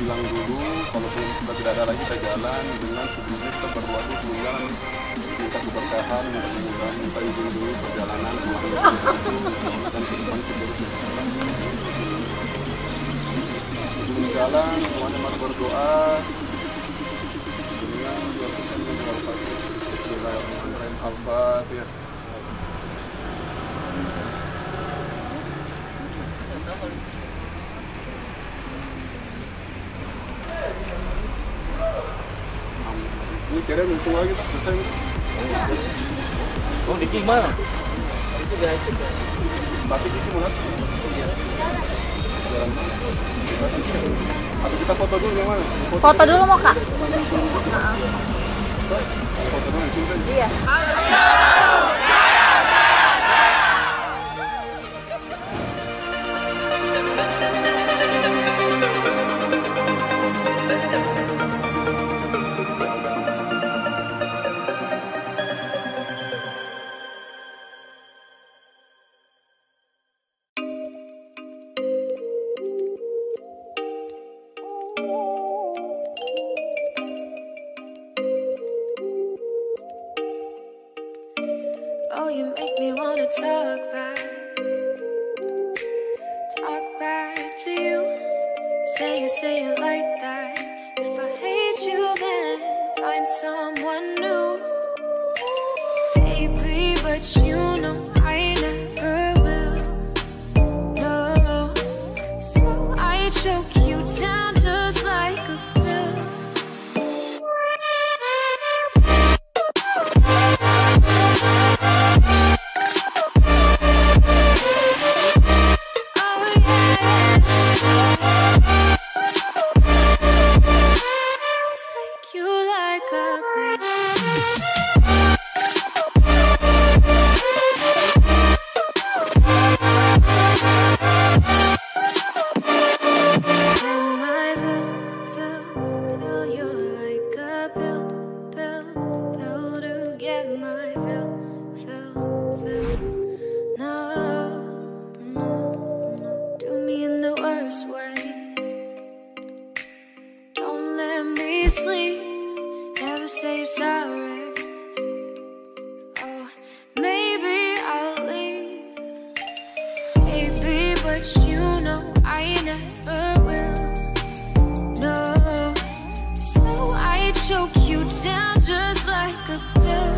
bilang dulu, kalaupun sudah tidak ada lagi kita jalan dengan sebelumnya kita berdoa dulu sebelum jalan, minta keberkahan, minta kemudahan, minta izin dulu perjalanan kemarin dan ke depan sebelum jalan semuanya mari berdoa dengan dilakukan dengan Bismillahirrahmanirrahim. Al-Fatihah. Ini kira untung lagi selesai. Oh, Diki mana? Itu udah itu. Tapi Diki mana? Atau kita foto dulu yang mana? Foto dulu mau Kak? Foto dulu yang Iya. Oh, you make me wanna talk back to you. Say it like that. If I hate you, then find someone new. Baby, but you know I never will. No, so I choke you down just like a pill. Sleep, never say sorry. Oh, maybe I'll leave, baby, but you know I never will. No, so I choke you down just like a pill.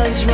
What's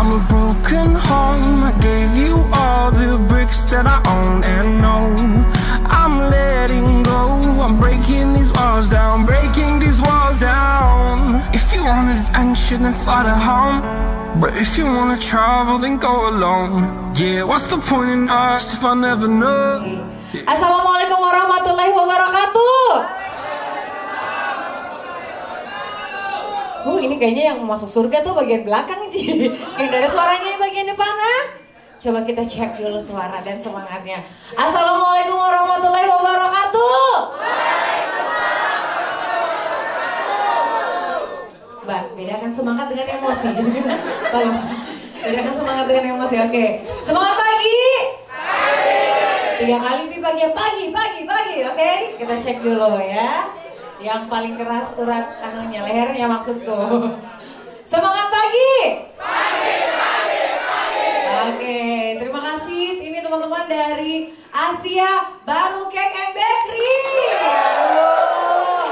I'm a broken home. I gave you all the bricks that I own and know. I'm letting go. I'm breaking these walls down, breaking these walls down. If you want adventure, then fly to home. But if you wanna travel, then go alone. Yeah, what's the point in us if I never know? Assalamualaikum warahmatullahi wabarakatuh. Ini kayaknya yang masuk surga tuh bagian belakang, Ji. Yang dari suaranya yang bagian depan, ah? Coba kita cek dulu suara dan semangatnya. Assalamualaikum warahmatullahi wabarakatuh. Mbak, bedakan semangat dengan emosi. Tolong, bedakan semangat dengan emosi. Oke, semangat pagi. 3 kali pagi. Oke, kita cek dulu ya. Yang paling keras urat anunya, lehernya maksud tuh. Semangat pagi. Oke, terima kasih. Ini teman-teman dari Asia Baru Cake and Bakery. Aduh.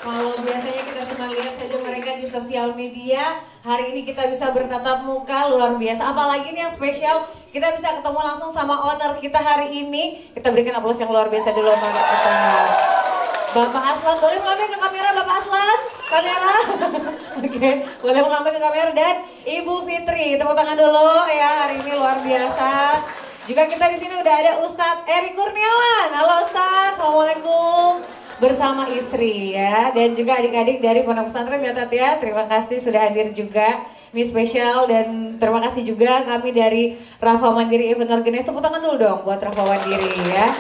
Kalau biasanya kita cuma lihat saja mereka di sosial media, hari ini kita bisa bertatap muka, luar biasa. Apalagi ini yang spesial, kita bisa ketemu langsung sama owner kita hari ini. Kita berikan aplaus yang luar biasa dulu sama kita. Bapak Aslan, boleh mengambil ke kamera Bapak Aslan? Kamera? Oke, boleh mengambil ke kamera. Dan Ibu Fitri, tepuk tangan dulu ya, hari ini luar biasa. Juga kita di sini udah ada Ustadz Eri Kurniawan. Halo Ustadz, Assalamualaikum. Bersama istri ya, dan juga adik-adik dari Pondok Pesantren Gatot ya. Terima kasih sudah hadir juga. Ini spesial dan terima kasih juga kami dari Rafa Mandiri Event Organizer. Tepuk tangan dulu dong buat Rafa Mandiri ya.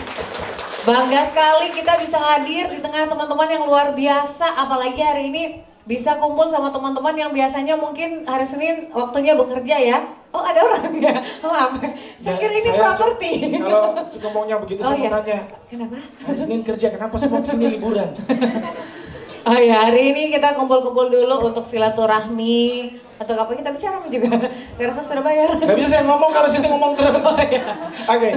Bangga sekali kita bisa hadir di tengah teman-teman yang luar biasa, apalagi hari ini bisa kumpul sama teman-teman yang biasanya mungkin hari Senin waktunya bekerja ya. Oh ada orangnya, maaf. Saya kira ini properti. Kalau ngomongnya begitu saya mau tanya. Kenapa? Hari Senin kerja, kenapa semua kesini liburan? Oh ya, hari ini kita kumpul-kumpul dulu untuk silaturahmi. Atau apa kita bicara juga? Terasa sudah bayar. Gak bisa saya ngomong kalau sini ngomong terus. Oke.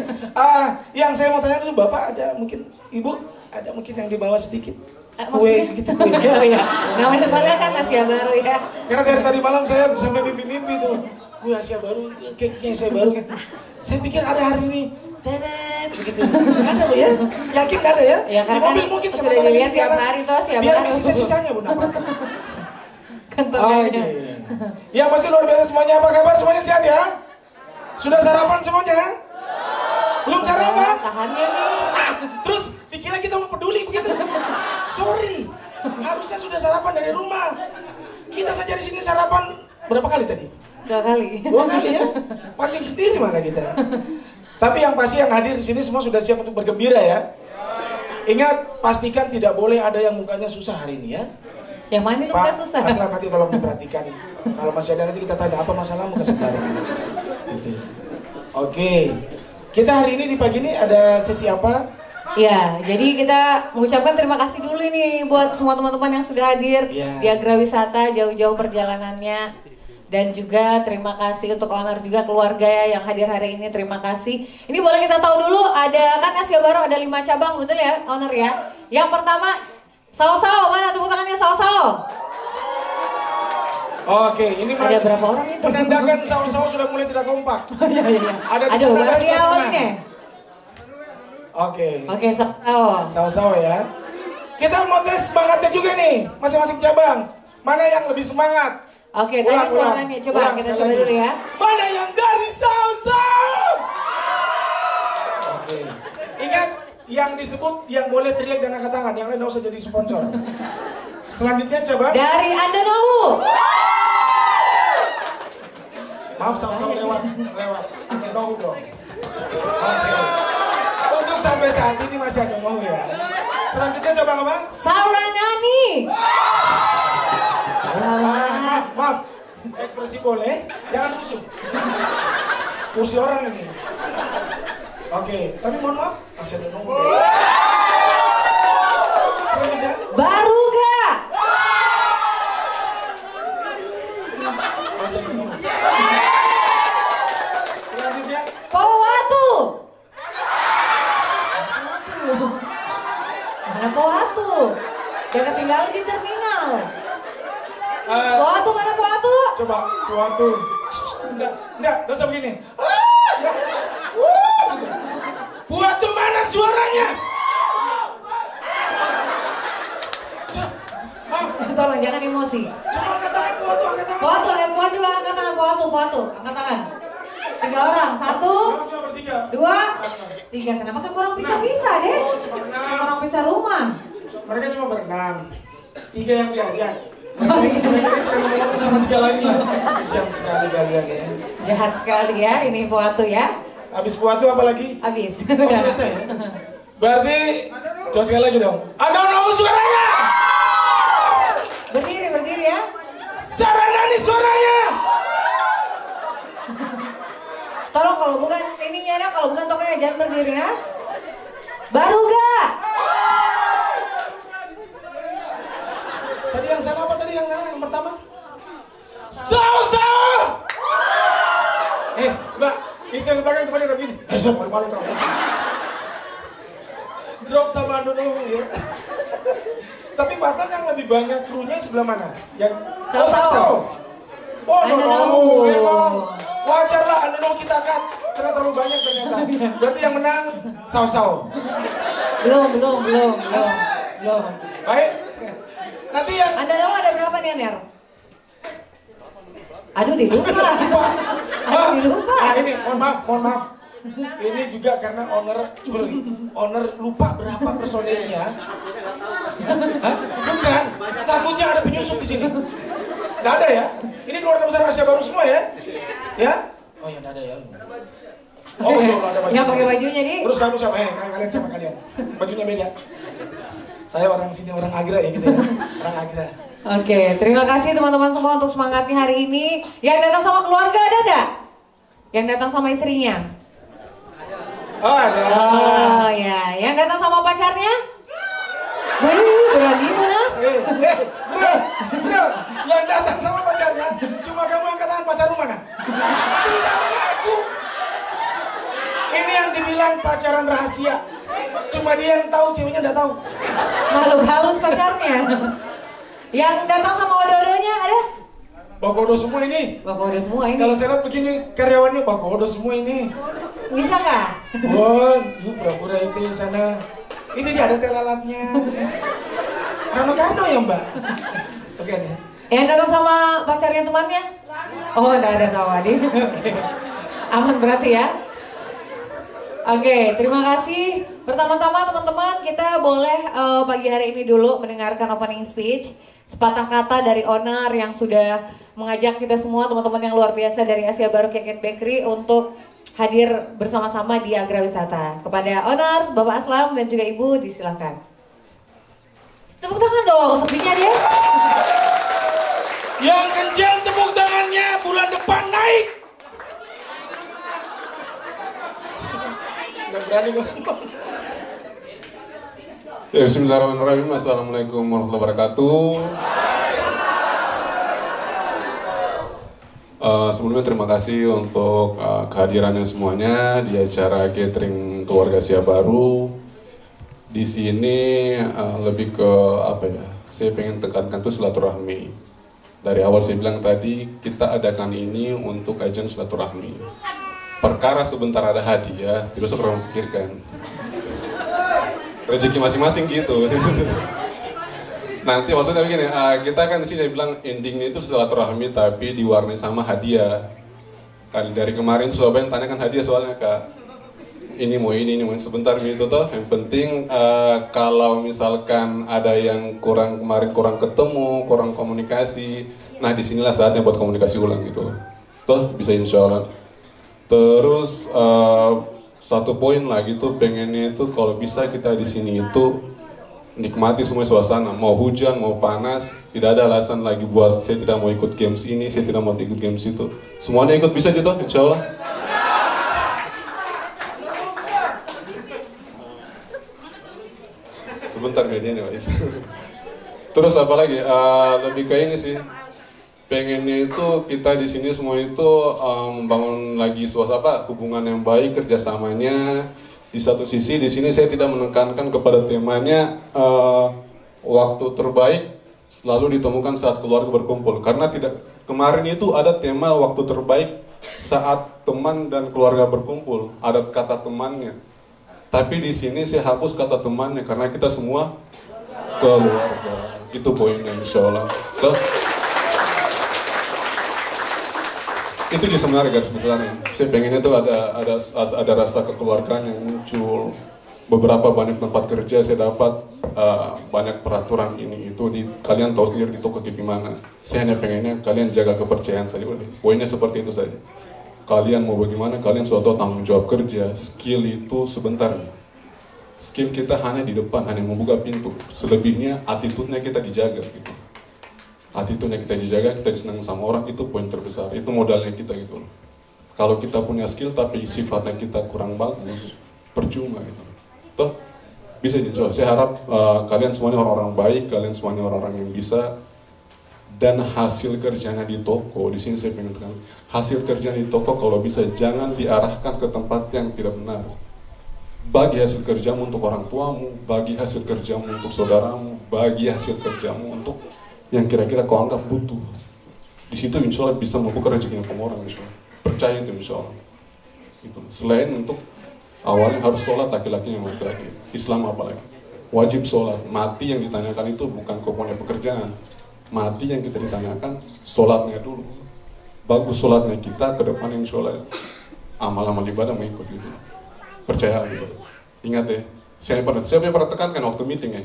Yang saya mau tanya dulu, Bapak ada mungkin, Ibu ada mungkin yang dibawa sedikit kue gitu kue. Oh ya, namanya soalnya kan Asia Baru ya. Karena dari tadi malam saya sampai mimpi-mimpi tuh, kue Asia Baru, cake-nya Asia Baru gitu. Saya pikir ada hari ini. Tenet begitu. Nggak ada Bu ya? Yakin nggak ada ya? Ya karena mobil mungkin sudah dilihat tiap hari itu Asia Baru. Biar ada sisa-sisanya Bu. Kantongnya. Yang pasti luar biasa semuanya. Apa kabar semuanya, sehat ya? Sudah sarapan semuanya? Belum sarapan? Tahannya nih. Terus dikira kita mau peduli begitu? Sorry, harusnya sudah sarapan dari rumah. Kita saja di sini sarapan berapa kali tadi? 2 kali. 2 kali ya? Pancing sendiri mana kita. Tapi yang pasti yang hadir di sini semua sudah siap untuk bergembira ya. Ingat, pastikan tidak boleh ada yang mukanya susah hari ini ya. Yang mana muka susah? Pak Aslan nanti tolong diperhatikan. Kalau masih ada nanti kita tanya apa masalahmu ke saudara. Gitu. Oke. Kita hari ini di pagi ini ada sesi apa? Ya, jadi kita mengucapkan terima kasih dulu nih buat semua teman-teman yang sudah hadir di Agrawisata jauh-jauh perjalanannya. Dan juga terima kasih untuk owner juga keluarga ya yang hadir hari ini, terima kasih. Ini boleh kita tahu dulu, ada kan Asia Baru ada 5 cabang, betul ya owner ya? Yang pertama, Sao-Sao, mana tepuk tangannya Sao-Sao? Oke, ini ada berapa orang itu? Menandakan Sao-Sao sudah mulai tidak kompak. Iya. Ada aduh, baru di awal ini. Oke, Sao-Sao. Sao-Sao ya. Kita mau tes semangatnya juga nih, masing-masing cabang. Mana yang lebih semangat? Oke, tadi suaranya, coba kita coba dulu ya. Mana yang dari Sao-Sao? Oke. Ingat, yang disebut yang boleh teriak dan angkat tangan, yang lain nggak usah jadi sponsor. Selanjutnya coba. Dari Andanohu. Maaf, Sao-Sao lewat. Andanohu dong. Oke. Untuk sampai saat ini masih Andanohu ya. Selanjutnya coba apa? Sauranani. Maaf, ekspresi boleh, jangan rusuh. Kursi orang ini. Oke, tapi mohon maaf, masih ada nomor. Selanjutnya. Baruga. Masih ada nomor. Selanjutnya. Powatu. Mana Powatu? Dia ketinggalan di terminal. Powatu mana Powatu? Coba, Powatu. Enggak, dosa begini. Enggak. Buat tuh mana suaranya? Maaf. Tolong jangan emosi. Cuma angkat tangan buat tuh, angkat tangan. Puatu, puatu juga angkat tangan, puatu, angkat tangan. 3 orang, 1, Cuma bertiga. 2, 3. Kenapa kan orang pisah-pisah deh? Oh, cuma Kayak 6. orang pisah rumah. Mereka cuma berenam. 3 yang diajak. Mereka tidak ngomong sama 3 lainnya. Kejam sekali kalian ya. Jahat sekali ya, ini puatu ya. Habis puatu apa lagi? Habis. Oh, selesai ya? Berarti, coba sekali lagi dong. Ada nomor suaranya! Berdiri ya. Sarana nih suaranya! Tolong kalau bukan ininya nah, kalau bukan tokonya jangan berdiri nah. Baru gak? Tadi yang sana apa tadi yang sana yang pertama? Sao! Mbak, itu yang belakang temannya udah begini. Malu-malu kamu. Drop sama Dono ya. Tapi pasan yang lebih banyak krunya sebelah mana? Yang Sao. Oh, Anda no, tahu. memang wajar lah Anda kita cut karena terlalu banyak ternyata. Berarti yang menang Sao. Belum. Baik. Nanti yang Anda tahu ada berapa nih Aner? Aduh dilupa. Ini mohon maaf. Ini juga karena owner lupa berapa personilnya. Hah? Bukan, takutnya ada penyusup di sini. Nggak ada ya? Ini keluarga besar Asia Baru semua ya? Ya? Oh ya, nggak ada ya. Oh betul, ada baju. Yang pakai bajunya nih. Terus kamu siapa? Kalian siapa kalian? Bajunya beda. Saya orang sini, orang Agra ya gitu ya. Orang Agra. Oke, terima kasih teman-teman semua untuk semangatnya hari ini. Yang datang sama keluarga ada enggak? Yang datang sama istrinya? Oh ada. Oh ya, yang datang sama pacarnya? Berani mana? Bro, yang datang sama pacarnya, cuma kamu angkat tangan pacarmu mana? Tidak mengaku. Ini yang dibilang pacaran rahasia. Cuma dia yang tahu, ceweknya nggak tahu. Malu halus pacarnya. Yang datang sama odo-odonya ada? Bakodo semua ini. Bakodo semua ini. Kalau saya lihat begini karyawannya bakodo semua ini. Bisa kah? Wah, pura-pura itu sana. Itu dia ada telalatnya. Karno ya Mbak. Oke nih. Yang datang sama pacarnya temannya? Oh, enggak ada tahu Adi. Aman berarti ya. Oke, terima kasih. Pertama-tama teman-teman kita boleh pagi hari ini dulu mendengarkan opening speech. Sepatah kata dari owner yang sudah mengajak kita semua teman-teman yang luar biasa dari Asia Baru Cake and Bakery untuk hadir bersama-sama di Agrawisata. Kepada owner, Bapak Aslam dan juga Ibu disilakan. Tepuk tangan dong, sepinya dia. Yang kencang tepuk tangannya bulan depan naik. Nggak berani ngomong. Ya, bismillahirrahmanirrahim. Assalamualaikum warahmatullahi wabarakatuh. Sebelumnya terima kasih untuk kehadirannya semuanya di acara catering keluarga Asia Baru. Di sini lebih ke apa ya? Saya pengen tekankan tuh silaturahmi. Dari awal saya bilang tadi kita adakan ini untuk ajang silaturahmi. Perkara sebentar ada hadiah, tidak usah pernah pikirkan. Rezeki masing-masing gitu. Nanti maksudnya begini, kita kan di sini bilang endingnya itu silaturahmi tapi diwarnai sama hadiah. Kan dari kemarin Surabaya tanyakan hadiah soalnya Kak. Ini mau sebentar gitu toh. Yang penting kalau misalkan ada yang kemarin kurang ketemu, kurang komunikasi, nah disinilah saatnya buat komunikasi ulang gitu. Toh bisa insya Allah. Terus satu poin lagi tuh pengennya itu kalau bisa kita di sini itu nikmati semua suasana, mau hujan mau panas, tidak ada alasan lagi buat saya tidak mau ikut games ini, saya tidak mau ikut games itu. Semuanya ikut bisa gitu, insya Allah. Sebentar medianya Pak. Terus apa lagi? Lebih ke ini sih. Pengennya itu kita di sini semua itu membangun lagi suasana hubungan yang baik, kerjasamanya. Di satu sisi di sini saya tidak menekankan kepada temanya waktu terbaik selalu ditemukan saat keluarga berkumpul, karena Kemarin itu ada tema waktu terbaik saat teman dan keluarga berkumpul. Ada kata temannya. Tapi di sini saya hapus kata temannya karena kita semua keluarga. Itu poinnya insya Allah. Itu juga sebenarnya garis besarnya. Saya pengennya tuh ada rasa kekeluargaan yang muncul. Beberapa banyak tempat kerja saya dapat banyak peraturan ini itu kalian tahu sendiri di toko gimana. Saya hanya pengennya kalian jaga kepercayaan saja. Poinnya seperti itu saja. Kalian mau bagaimana, kalian suatu tanggung jawab kerja. Skill itu sebentar. Skill kita hanya di depan, hanya membuka pintu. Selebihnya attitude-nya kita dijaga gitu. Attitude-nya kita dijaga, kita disenang sama orang, itu poin terbesar. Itu modalnya kita gitu. Kalau kita punya skill tapi sifatnya kita kurang bagus, percuma gitu. Toh bisa dicoba. Saya harap kalian semuanya orang-orang baik, kalian semuanya orang-orang yang bisa. Dan hasil kerjanya di toko, di sini saya pengen tekan, hasil kerja di toko kalau bisa jangan diarahkan ke tempat yang tidak benar. Bagi hasil kerjamu untuk orang tuamu, bagi hasil kerjamu untuk saudaramu, bagi hasil kerjamu untuk yang kira-kira kau anggap butuh. Di situ insya Allah bisa membuka rezekinya orang, insya Allah. Percaya itu insya Allah. Gitu. Selain untuk awalnya harus sholat laki-laki yang laki-laki, Islam apalagi wajib sholat. Mati yang ditanyakan itu bukan kau punya pekerjaan, mati yang kita ditanyakan sholatnya dulu. Bagus sholatnya kita, ke depan insya Allah amal-amal ibadah mengikuti itu. Percaya gitu. Ingat ya, saya pernah tekankan waktu meeting ya.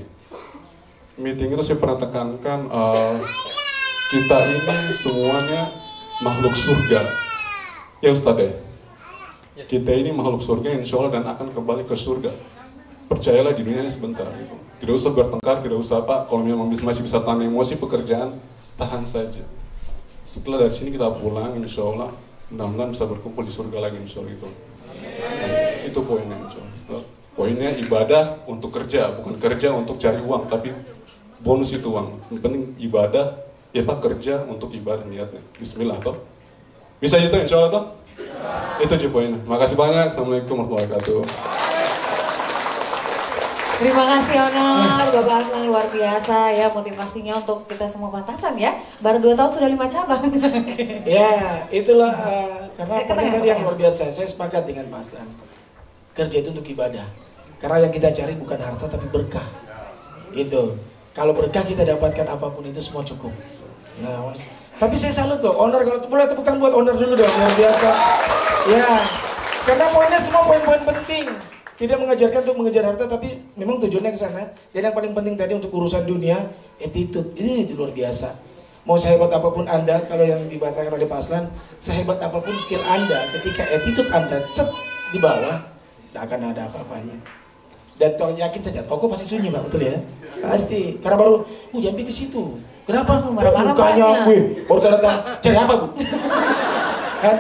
Meeting itu saya pernah tekankan kita ini semuanya makhluk surga. Ya Ustadz ya, kita ini makhluk surga insya Allah dan akan kembali ke surga. Percayalah di dunia ini sebentar gitu. Tidak usah bertengkar, tidak usah apa. Kalau memang masih bisa tahan emosi pekerjaan, tahan saja. Setelah dari sini kita pulang, insya Allah mudah-mudahan bisa berkumpul di surga lagi insya Allah gitu. Nah, itu poinnya insya Allah. Poinnya ibadah untuk kerja, bukan kerja untuk cari uang, tapi bonus itu uang. Yang penting ibadah, ya Pak kerja untuk ibadah niatnya. Bismillah toh. Bisa itu insya Allah toh? Itu aja poinnya. Makasih banyak. Assalamualaikum warahmatullahi wabarakatuh. Terima kasih Owner, Bapak Aslan luar biasa ya motivasinya untuk kita semua Patasan ya. Baru 2 tahun sudah 5 cabang. Ya, itulah karena pernikahan yang luar biasa. Saya sepakat dengan Pak Aslan. Kerja itu untuk ibadah. Karena yang kita cari bukan harta tapi berkah. Gitu. Kalau berkah kita dapatkan apapun itu semua cukup. Nah, tapi saya salut loh, Owner kalau boleh tepukan buat Owner dulu dong, luar biasa. Ya, karena poinnya semua poin-poin penting. Tidak mengajarkan untuk mengejar harta, tapi memang tujuannya ke sana. Dan yang paling penting tadi untuk urusan dunia, attitude, itu luar biasa. Mau sehebat apapun Anda, kalau yang dibatalkan oleh Pak Aslan, sehebat apapun skill Anda, ketika attitude Anda set di bawah, tidak akan ada apa-apanya. Dan yakin saja, toko pasti sunyi Pak, betul ya? Pasti, karena baru, jangan di situ. Kenapa? Mukanya, baru tanda cari apa Bu?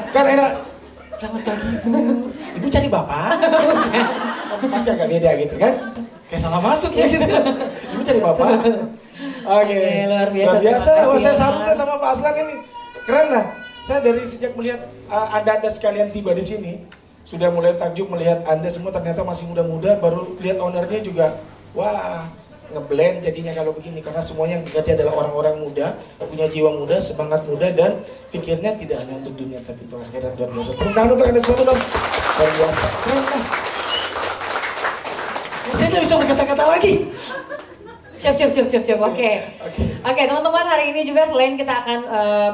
Kan enak. Selamat pagi Bu, Ibu cari Bapak? Pasti agak beda gitu kan? Kayak salah masuk ya gitu. Ibu cari Bapak? Oke, luar biasa. Wah, saya salut sama Pak Aslan ini. Keren lah. Saya dari sejak melihat Anda sekalian tiba di sini, sudah mulai takjub melihat Anda semua ternyata masih muda-muda, baru lihat ownernya juga, wah, ngeblend jadinya kalau begini, karena semuanya yang bekerja adalah orang-orang muda, punya jiwa muda, semangat muda, dan pikirnya tidak hanya untuk dunia tapi untuk akhirat. Luar biasa. Tepuk tangan untuk Anda semua dong. Luar biasa. Keren kan? Saya tidak bisa berkata-kata lagi. Cukup. Oke, teman-teman, hari ini juga selain kita akan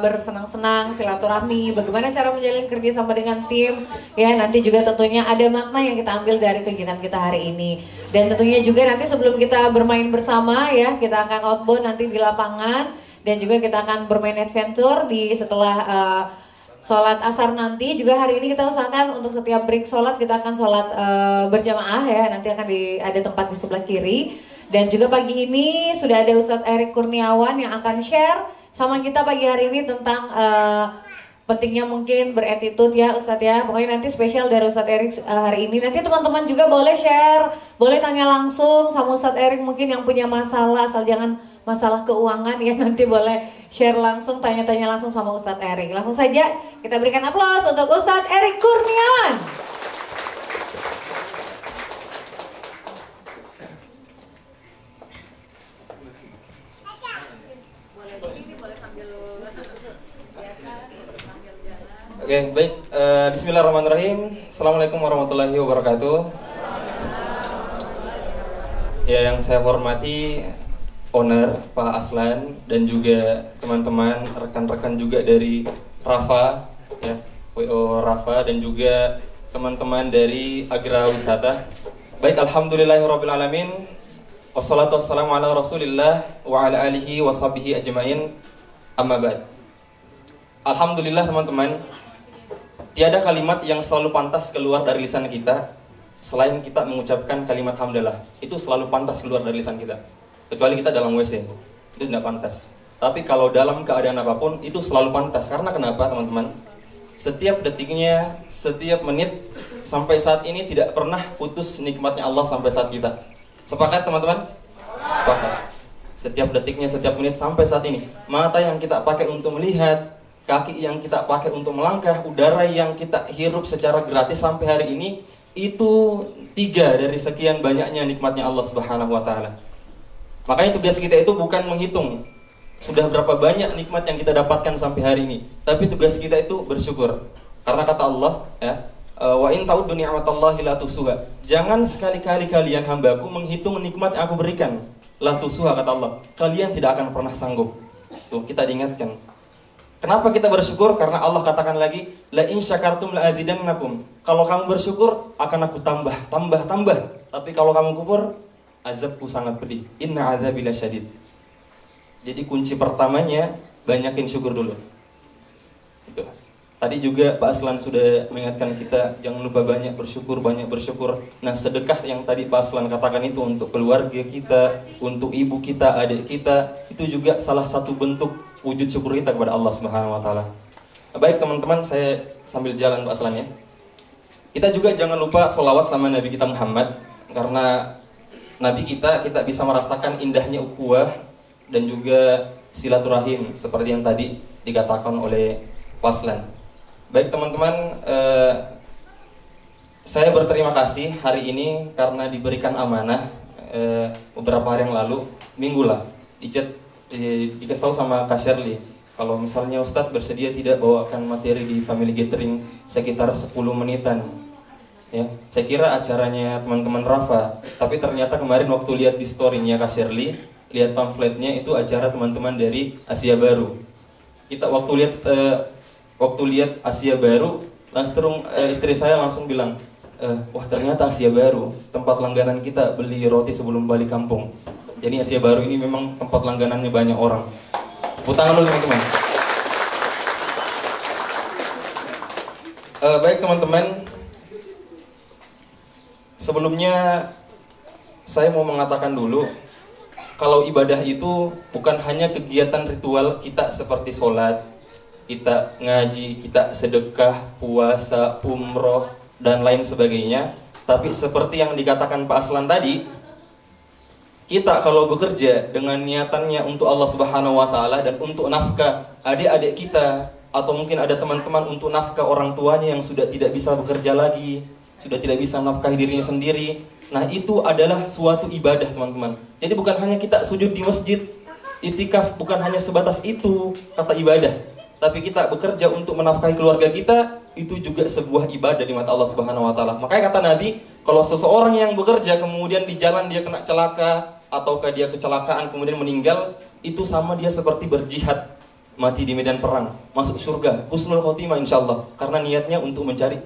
bersenang-senang, silaturahmi, bagaimana cara menjalin kerjasama dengan tim, ya nanti juga tentunya ada makna yang kita ambil dari kegiatan kita hari ini. Dan tentunya juga nanti sebelum kita bermain bersama ya, kita akan outbound nanti di lapangan, dan juga kita akan bermain adventure di setelah sholat asar nanti. Juga hari ini kita usahakan untuk setiap break sholat kita akan sholat berjamaah ya, nanti akan ada tempat di sebelah kiri. Dan juga pagi ini sudah ada Ustadz Erik Kurniawan yang akan share sama kita pagi hari ini tentang pentingnya mungkin beretitude ya Ustadz ya. Pokoknya nanti spesial dari Ustadz Erik hari ini. Nanti teman-teman juga boleh share, boleh tanya langsung sama Ustadz Erik mungkin yang punya masalah, asal jangan masalah keuangan ya, nanti boleh share langsung, tanya-tanya langsung sama Ustadz Erik. Langsung saja kita berikan aplaus untuk Ustadz Erik Kurniawan. Oke, baik. Bismillahirrahmanirrahim. Assalamualaikum warahmatullahi wabarakatuh. Ya, yang saya hormati owner Pak Aslan dan juga teman-teman rekan-rekan juga dari Rafa, ya, WO Rafa dan juga teman-teman dari Agra Wisata. Baik, alhamdulillahirrabbilalamin. Wassalatu wassalamu ala rasulillah wa ala alihi wa sahbihi ajma'in. Amma ba'd. Alhamdulillah teman-teman, tiada kalimat yang selalu pantas keluar dari lisan kita selain kita mengucapkan kalimat hamdalah. Itu selalu pantas keluar dari lisan kita. Kecuali kita dalam WC, itu tidak pantas. Tapi kalau dalam keadaan apapun, itu selalu pantas. Karena kenapa teman-teman? Setiap detiknya, setiap menit, sampai saat ini tidak pernah putus nikmatnya Allah sampai saat kita. Sepakat teman-teman? Sepakat. Setiap detiknya, setiap menit sampai saat ini. Mata yang kita pakai untuk melihat, kaki yang kita pakai untuk melangkah, udara yang kita hirup secara gratis sampai hari ini, itu 3 dari sekian banyaknya nikmatnya Allah Subhanahu wa taala. Makanya tugas kita itu bukan menghitung sudah berapa banyak nikmat yang kita dapatkan sampai hari ini, tapi tugas kita itu bersyukur. Karena kata Allah, ya, wa in ta'uddu ni'matallahi la tuhsuha. Jangan sekali-kali kalian hambaku menghitung nikmat yang aku berikan. La tuhsuha kata Allah. Kalian tidak akan pernah sanggup. Tuh, kita diingatkan. Kenapa kita bersyukur? Karena Allah katakan lagi, la in syakartum la azidannakum. Kalau kamu bersyukur, akan aku tambah. Tapi kalau kamu kufur, azabku sangat pedih. Inna azabi lasyadid. Jadi kunci pertamanya, banyakin syukur dulu. Itu. Tadi juga Pak Aslan sudah mengingatkan kita, jangan lupa banyak bersyukur. Nah, sedekah yang tadi Pak Aslan katakan itu untuk keluarga kita, untuk ibu kita, adik kita, itu juga salah satu bentuk wujud syukur kita kepada Allah Subhanahu wa taala. Baik teman-teman, saya sambil jalan Pak Aslan ya. Kita juga jangan lupa sholawat sama Nabi kita Muhammad, karena Nabi kita bisa merasakan indahnya ukhuwah dan juga silaturahim seperti yang tadi dikatakan oleh Pak Aslan. Baik teman-teman, saya berterima kasih hari ini karena diberikan amanah beberapa hari yang lalu, minggu lah, dikasih tahu sama Kak Shirley kalau misalnya Ustadz bersedia tidak bawakan materi di family gathering sekitar 10 menitan. Ya, saya kira acaranya teman-teman Rafa, tapi ternyata kemarin waktu lihat di story-nya Kak Shirley, lihat pamfletnya itu acara teman-teman dari Asia Baru. Kita waktu lihat Asia Baru, langsung istri saya langsung bilang, wah ternyata Asia Baru tempat langganan kita beli roti sebelum balik kampung. Jadi Asia Baru ini memang tempat langganannya banyak orang. Tepuk tangan dulu teman-teman. Baik teman-teman, sebelumnya saya mau mengatakan dulu, kalau ibadah itu bukan hanya kegiatan ritual kita seperti sholat, kita ngaji, kita sedekah, puasa, umroh, dan lain sebagainya. Tapi seperti yang dikatakan Pak Aslan tadi, kita kalau bekerja dengan niatannya untuk Allah Subhanahu wa taala dan untuk nafkah adik-adik kita, atau mungkin ada teman-teman untuk nafkah orang tuanya yang sudah tidak bisa bekerja lagi, sudah tidak bisa menafkahi dirinya sendiri. Nah, itu adalah suatu ibadah, teman-teman. Jadi bukan hanya kita sujud di masjid, itikaf bukan hanya sebatas itu kata ibadah, tapi kita bekerja untuk menafkahi keluarga kita, itu juga sebuah ibadah di mata Allah Subhanahu wa taala. Makanya kata Nabi, kalau seseorang yang bekerja kemudian di jalan dia kena celaka, ataukah dia kecelakaan kemudian meninggal, itu sama dia seperti berjihad, mati di medan perang, masuk surga, husnul khotimah insyaallah, karena niatnya untuk mencari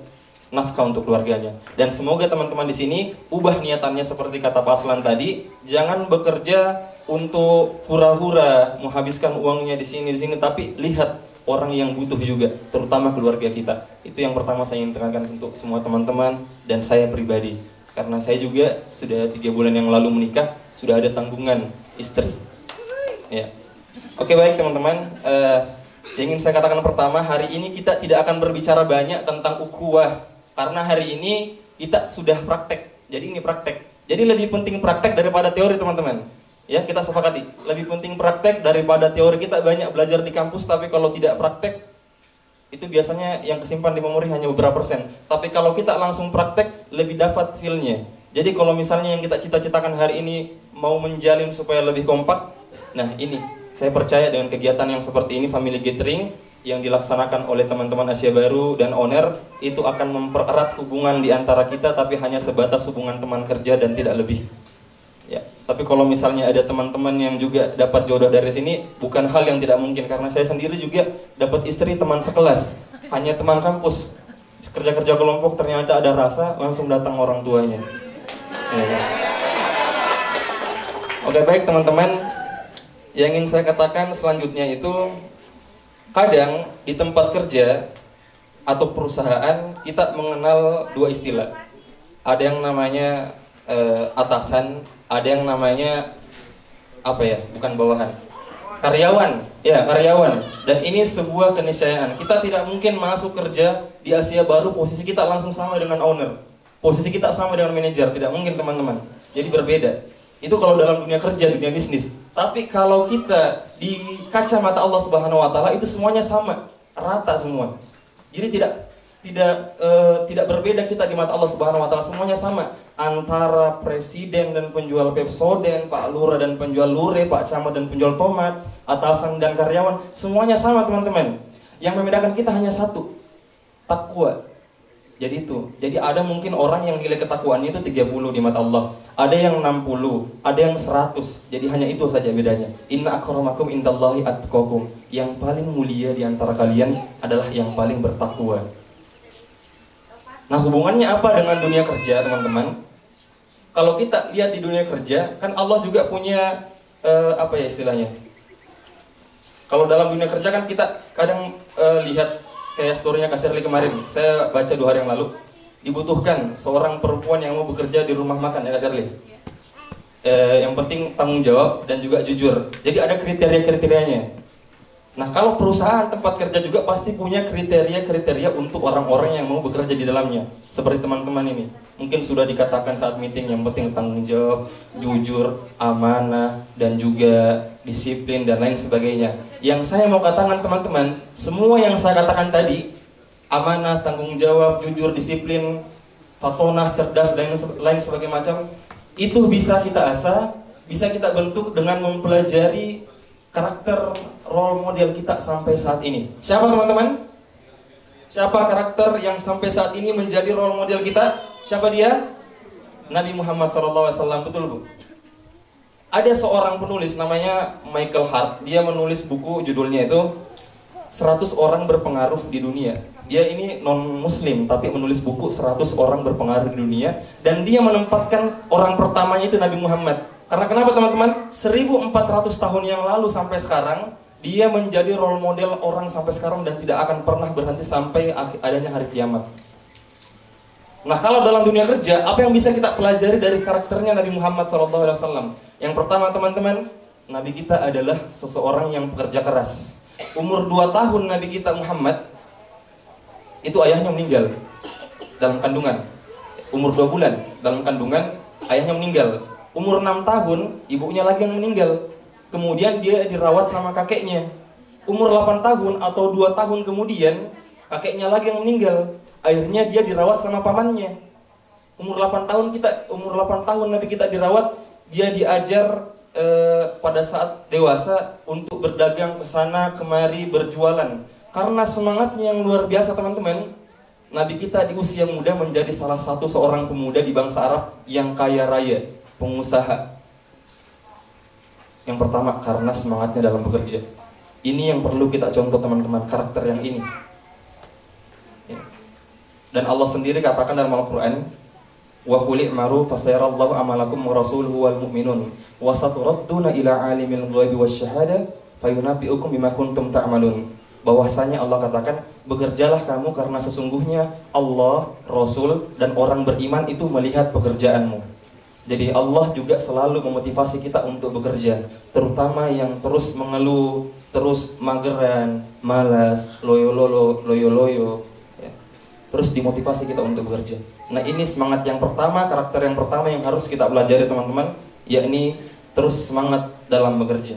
nafkah untuk keluarganya. Dan semoga teman-teman di sini ubah niatannya seperti kata Pak Aslan tadi, jangan bekerja untuk hura-hura, menghabiskan uangnya di sini, tapi lihat orang yang butuh juga, terutama keluarga kita. Itu yang pertama saya ingin tekankan untuk semua teman-teman dan saya pribadi. Karena saya juga sudah 3 bulan yang lalu menikah, sudah ada tanggungan istri. Ya. Oke baik teman-teman, yang ingin saya katakan pertama, hari ini kita tidak akan berbicara banyak tentang ukhuwah, karena hari ini kita sudah praktek. Jadi ini praktek. Jadi lebih penting praktek daripada teori teman-teman. Ya, kita sepakati, lebih penting praktek daripada teori. Kita banyak belajar di kampus, tapi kalau tidak praktek, itu biasanya yang kesimpan di memori hanya beberapa persen. Tapi kalau kita langsung praktek, lebih dapat feel-nya. Jadi kalau misalnya yang kita cita-citakan hari ini mau menjalin supaya lebih kompak, nah ini, saya percaya dengan kegiatan yang seperti ini, family gathering, yang dilaksanakan oleh teman-teman Asia Baru dan Owner itu akan mempererat hubungan di antara kita, tapi hanya sebatas hubungan teman kerja dan tidak lebih. Ya, tapi kalau misalnya ada teman-teman yang juga dapat jodoh dari sini, bukan hal yang tidak mungkin, karena saya sendiri juga dapat istri teman sekelas, hanya teman kampus. Kerja-kerja kelompok ternyata ada rasa, langsung datang orang tuanya. Ya. Oke, baik teman-teman, yang ingin saya katakan selanjutnya itu, kadang di tempat kerja atau perusahaan kita mengenal dua istilah. Ada yang namanya atasan, ada yang namanya apa ya? Bukan bawahan. Karyawan. Ya, karyawan. Dan ini sebuah keniscayaan. Kita tidak mungkin masuk kerja di Asia Baru posisi kita langsung sama dengan owner. Posisi kita sama dengan manajer, tidak mungkin teman-teman. Jadi berbeda. Itu kalau dalam dunia kerja, dunia bisnis. Tapi kalau kita di kacamata Allah Subhanahu wa taala itu semuanya sama, rata semua. Jadi tidak berbeda kita di mata Allah Subhanahu wa taala, semuanya sama. Antara presiden dan penjual Pepsodent, Pak Lurah dan penjual lure, Pak Camat dan penjual tomat, atasan dan karyawan, semuanya sama teman-teman. Yang membedakan kita hanya satu, takwa. Jadi ada mungkin orang yang nilai ketakwaannya itu 30 di mata Allah, ada yang 60, ada yang 100. Jadi hanya itu saja bedanya. Inna akramakum indallahi atqakum. Yang paling mulia di antara kalian adalah yang paling bertakwa. Nah, hubungannya apa dengan dunia kerja, teman-teman? Kalau kita lihat di dunia kerja, kan Allah juga punya apa ya istilahnya? Kalau dalam dunia kerja kan kita kadang lihat kayak story-nya Kak Shirley kemarin, saya baca 2 hari yang lalu. Dibutuhkan seorang perempuan yang mau bekerja di rumah makan, ya Kak Shirley. Yang penting tanggung jawab dan juga jujur. Jadi ada kriteria-kriterianya. Nah, kalau perusahaan tempat kerja juga pasti punya kriteria-kriteria untuk orang-orang yang mau bekerja di dalamnya. Seperti teman-teman ini, mungkin sudah dikatakan saat meeting, yang penting tanggung jawab, jujur, amanah, dan juga disiplin dan lain sebagainya. Yang saya mau katakan teman-teman, semua yang saya katakan tadi, amanah, tanggung jawab, jujur, disiplin, fatonah, cerdas, dan lain sebagainya macam, itu bisa kita asah, bisa kita bentuk dengan mempelajari karakter role model kita sampai saat ini. Siapa teman-teman? Siapa karakter yang sampai saat ini menjadi role model kita? Siapa dia? Nabi Muhammad SAW, betul Bu? Ada seorang penulis namanya Michael Hart. Dia menulis buku, judulnya itu 100 orang berpengaruh di dunia. Dia ini non-muslim tapi menulis buku 100 orang berpengaruh di dunia. Dan dia menempatkan orang pertamanya itu Nabi Muhammad. Karena kenapa teman-teman? 1400 tahun yang lalu sampai sekarang, dia menjadi role model orang sampai sekarang dan tidak akan pernah berhenti sampai adanya hari kiamat. Nah, kalau dalam dunia kerja, apa yang bisa kita pelajari dari karakternya Nabi Muhammad SAW? Yang pertama teman-teman, Nabi kita adalah seseorang yang pekerja keras. Umur 2 tahun Nabi kita Muhammad, itu ayahnya meninggal dalam kandungan. Umur 2 bulan dalam kandungan, ayahnya meninggal. Umur 6 tahun, ibunya lagi yang meninggal. Kemudian dia dirawat sama kakeknya. Umur 8 tahun atau 2 tahun kemudian, kakeknya lagi yang meninggal. Akhirnya dia dirawat sama pamannya. Umur 8 tahun Nabi kita dirawat, dia diajar pada saat dewasa untuk berdagang ke sana kemari, berjualan. Karena semangatnya yang luar biasa teman-teman, Nabi kita di usia muda menjadi salah satu seorang pemuda di bangsa Arab yang kaya raya, pengusaha. Yang pertama, karena semangatnya dalam bekerja. Ini yang perlu kita contoh teman-teman, karakter yang ini. Dan Allah sendiri katakan dalam Al-Quran, wa qul i'malu fasayarallahu amalakum wa rasuluhu wal mu'minun wa saturadduna ila alimil ghaibi wasyahada fayunabbi'ukum bima kuntum ta'malun. Bahwasanya Allah katakan, bekerjalah kamu karena sesungguhnya Allah, Rasul, dan orang beriman itu melihat pekerjaanmu. Jadi Allah juga selalu memotivasi kita untuk bekerja, terutama yang terus mengeluh, terus mageran, malas, loyo, ya. Terus dimotivasi kita untuk bekerja. Nah, ini semangat yang pertama, karakter yang pertama yang harus kita pelajari teman-teman, yakni terus semangat dalam bekerja.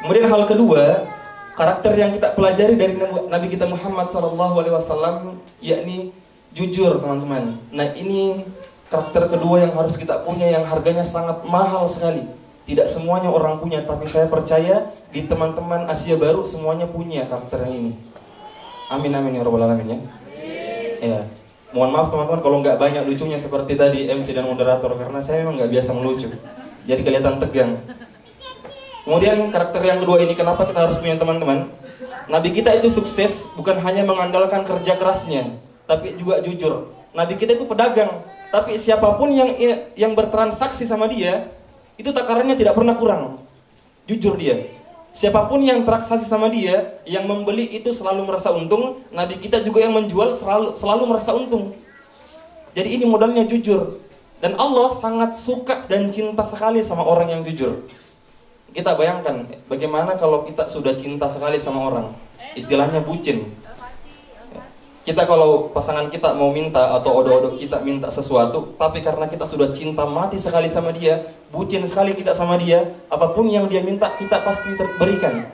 Kemudian hal kedua, karakter yang kita pelajari dari Nabi kita Muhammad SAW, yakni jujur teman-teman. Nah, ini karakter kedua yang harus kita punya, yang harganya sangat mahal sekali. Tidak semuanya orang punya, tapi saya percaya di teman-teman Asia Baru semuanya punya karakter yang ini. Amin amin ya rabbal alamin ya. Ya. Mohon maaf teman-teman kalau nggak banyak lucunya seperti tadi MC dan moderator, karena saya memang nggak biasa melucu. Jadi kelihatan tegang. Kemudian karakter yang kedua ini, kenapa kita harus punya teman-teman? Nabi kita itu sukses bukan hanya mengandalkan kerja kerasnya, tapi juga jujur. Nabi kita itu pedagang, tapi siapapun yang bertransaksi sama dia, itu takarannya tidak pernah kurang. Jujur dia. Siapapun yang transaksi sama dia, yang membeli itu selalu merasa untung. Nabi kita juga yang menjual selalu merasa untung. Jadi ini modalnya jujur. Dan Allah sangat suka dan cinta sekali sama orang yang jujur. Kita bayangkan bagaimana kalau kita sudah cinta sekali sama orang, istilahnya bucin. Kita kalau pasangan kita mau minta atau odo-odo kita minta sesuatu, tapi karena kita sudah cinta mati sekali sama dia, bucin sekali kita sama dia, apapun yang dia minta kita pasti berikan.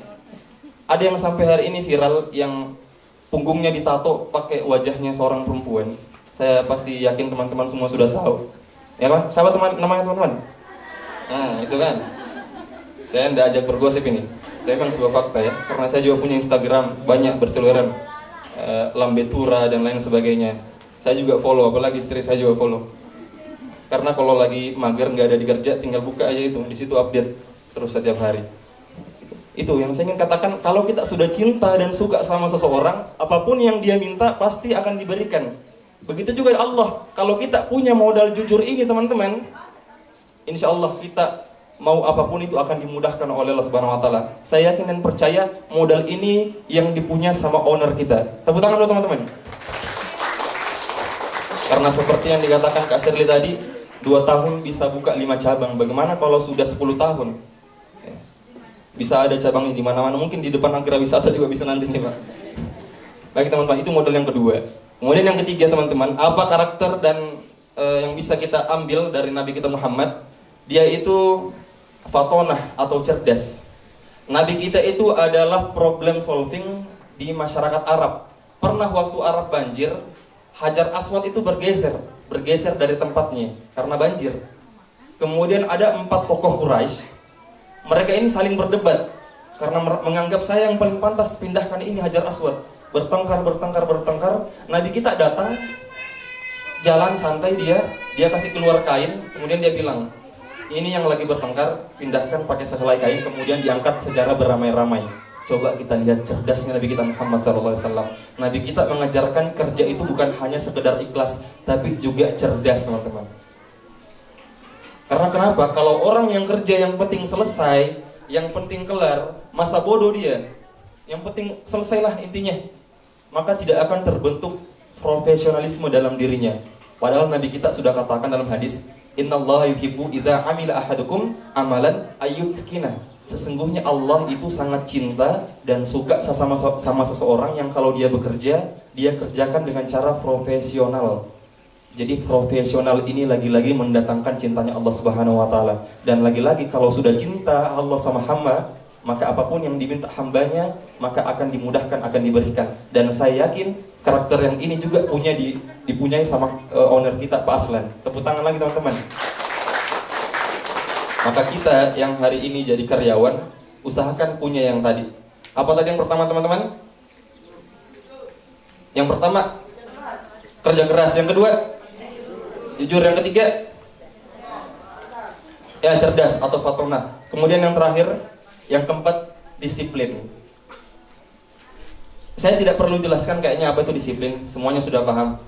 Ada yang sampai hari ini viral yang punggungnya ditato pakai wajahnya seorang perempuan. Saya pasti yakin teman-teman semua sudah tahu. Ya kan? Siapa namanya teman-teman? Nah, itu kan. Saya tidak ajak bergosip ini. Tapi memang sebuah fakta ya, karena saya juga punya Instagram banyak berseliweran. Lambetura dan lain sebagainya. Saya juga follow, apalagi istri saya juga follow. Karena kalau lagi mager nggak ada di kerja, tinggal buka aja itu, di situ update terus setiap hari. Itu yang saya ingin katakan, kalau kita sudah cinta dan suka sama seseorang, apapun yang dia minta pasti akan diberikan. Begitu juga Allah. Kalau kita punya modal jujur ini teman-teman, insya Allah kita mau apapun itu akan dimudahkan oleh Allah Subhanahu wa taala. Saya yakin dan percaya modal ini yang dipunya sama owner kita. Tepuk tangan dulu teman-teman. Karena seperti yang dikatakan Kak Shirley tadi, 2 tahun bisa buka 5 cabang. Bagaimana kalau sudah 10 tahun? Bisa ada cabangnya di mana-mana. Mungkin di depan agrawisata juga bisa nanti nih, Pak. Baik teman-teman, itu modal yang kedua. Kemudian yang ketiga teman-teman, apa karakter dan yang bisa kita ambil dari Nabi kita Muhammad? Dia itu fatonah atau cerdas. Nabi kita itu adalah problem solving di masyarakat Arab. Pernah waktu Arab banjir, Hajar Aswad itu bergeser dari tempatnya karena banjir. Kemudian ada 4 tokoh Quraisy. Mereka ini saling berdebat karena menganggap saya yang paling pantas pindahkan ini Hajar Aswad. Bertengkar. Nabi kita datang, jalan santai dia kasih keluar kain, kemudian dia bilang, ini yang lagi bertengkar, pindahkan pakai sehelai kain, kemudian diangkat secara beramai-ramai. Coba kita lihat cerdasnya Nabi kita Muhammad SAW. Nabi kita mengajarkan kerja itu bukan hanya sekedar ikhlas, tapi juga cerdas teman-teman. Karena kenapa? Kalau orang yang kerja yang penting selesai, yang penting kelar, masa bodoh dia. Yang penting selesailah intinya. Maka tidak akan terbentuk profesionalisme dalam dirinya. Padahal Nabi kita sudah katakan dalam hadis, Innallaha yuhibbu idza amila ahadukum amalan ayyutqina. Sesungguhnya Allah itu sangat cinta dan suka sama seseorang yang kalau dia bekerja, dia kerjakan dengan cara profesional. Jadi profesional ini lagi-lagi mendatangkan cintanya Allah Subhanahu wa taala. Dan lagi-lagi kalau sudah cinta Allah sama hamba, maka apapun yang diminta hambanya, maka akan dimudahkan, akan diberikan. Dan saya yakin karakter yang ini juga dipunyai sama owner kita, Pak Aslan. Tepuk tangan lagi teman-teman. Maka kita yang hari ini jadi karyawan, usahakan punya yang tadi. Apa tadi yang pertama teman-teman? Yang pertama, kerja keras. Yang kedua, jujur. Yang ketiga, ya cerdas atau fatonah. Kemudian yang terakhir, yang keempat, disiplin. Saya tidak perlu jelaskan kayaknya apa itu disiplin, semuanya sudah paham.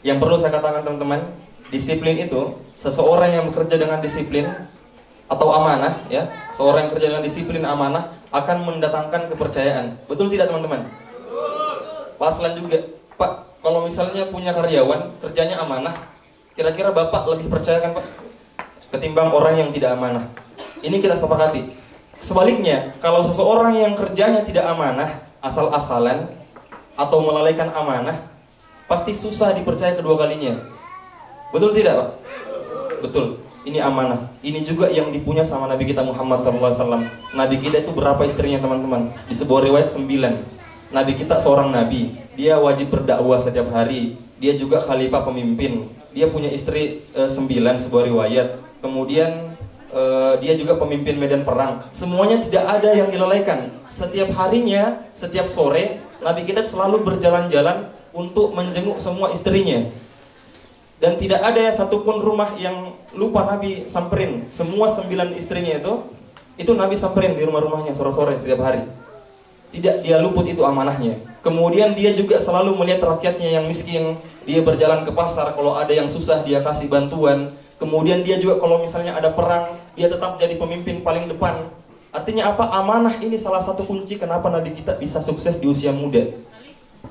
Yang perlu saya katakan teman-teman, disiplin itu seseorang yang bekerja dengan disiplin atau amanah, ya, seorang yang kerja dengan disiplin amanah akan mendatangkan kepercayaan. Betul tidak teman-teman? Pak Aslan juga, Pak, kalau misalnya punya karyawan kerjanya amanah, kira-kira Bapak lebih percayakan Pak ketimbang orang yang tidak amanah? Ini kita sepakati. Sebaliknya, kalau seseorang yang kerjanya tidak amanah, asal-asalan atau melalaikan amanah, pasti susah dipercaya kedua kalinya. Betul tidak Pak? Betul. Ini amanah. Ini juga yang dipunya sama Nabi kita Muhammad SAW. Nabi kita itu berapa istrinya teman-teman? Di sebuah riwayat 9. Nabi kita seorang nabi. Dia wajib berdakwah setiap hari. Dia juga khalifah pemimpin. Dia punya istri 9 sebuah riwayat. Kemudian dia juga pemimpin medan perang. Semuanya tidak ada yang dilelaikan. Setiap harinya, setiap sore, Nabi kita selalu berjalan-jalan untuk menjenguk semua istrinya. Dan tidak ada satupun rumah yang lupa Nabi samperin. Semua 9 istrinya itu Nabi samperin di rumah-rumahnya sore-sore setiap hari. Tidak dia luput itu amanahnya. Kemudian dia juga selalu melihat rakyatnya yang miskin. Dia berjalan ke pasar, kalau ada yang susah dia kasih bantuan. Kemudian dia juga kalau misalnya ada perang, dia tetap jadi pemimpin paling depan. Artinya apa? Amanah ini salah satu kunci kenapa Nabi kita bisa sukses di usia muda.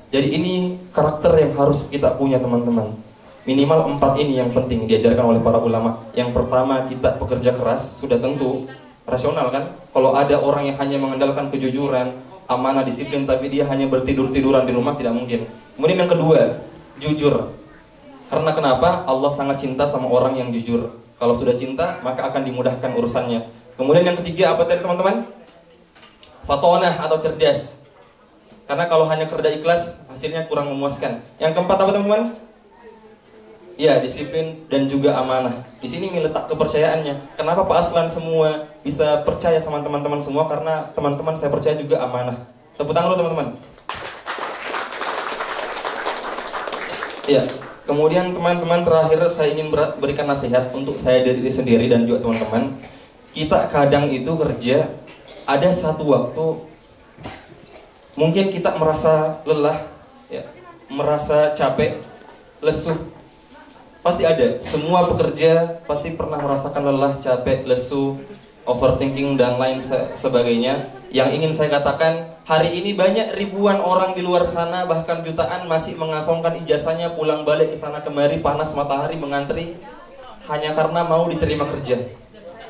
Jadi ini karakter yang harus kita punya teman-teman. Minimal 4 ini yang penting diajarkan oleh para ulama. Yang pertama, kita pekerja keras, sudah tentu rasional kan. Kalau ada orang yang hanya mengandalkan kejujuran, amanah, disiplin, tapi dia hanya bertidur-tiduran di rumah, tidak mungkin. Kemudian yang kedua, jujur. Karena kenapa? Allah sangat cinta sama orang yang jujur. Kalau sudah cinta, maka akan dimudahkan urusannya. Kemudian yang ketiga, apa tadi teman-teman? Fatonah atau cerdas. Karena kalau hanya kerja ikhlas, hasilnya kurang memuaskan. Yang keempat apa teman-teman? Ya, disiplin dan juga amanah. Di sini letak kepercayaannya. Kenapa Pak Aslan semua bisa percaya sama teman-teman semua? Karena teman-teman saya percaya juga amanah. Tepuk tangan dulu teman-teman. Ya, kemudian teman-teman terakhir saya ingin berikan nasihat untuk saya diri sendiri dan juga teman-teman. Kita kadang itu kerja, ada satu waktu mungkin kita merasa lelah, ya, merasa capek, lesuh. Pasti ada, semua pekerja pasti pernah merasakan lelah, capek, lesu, overthinking dan lain sebagainya. Yang ingin saya katakan, hari ini banyak ribuan orang di luar sana, bahkan jutaan masih mengasongkan ijazahnya pulang balik ke sana kemari, panas matahari mengantri hanya karena mau diterima kerja.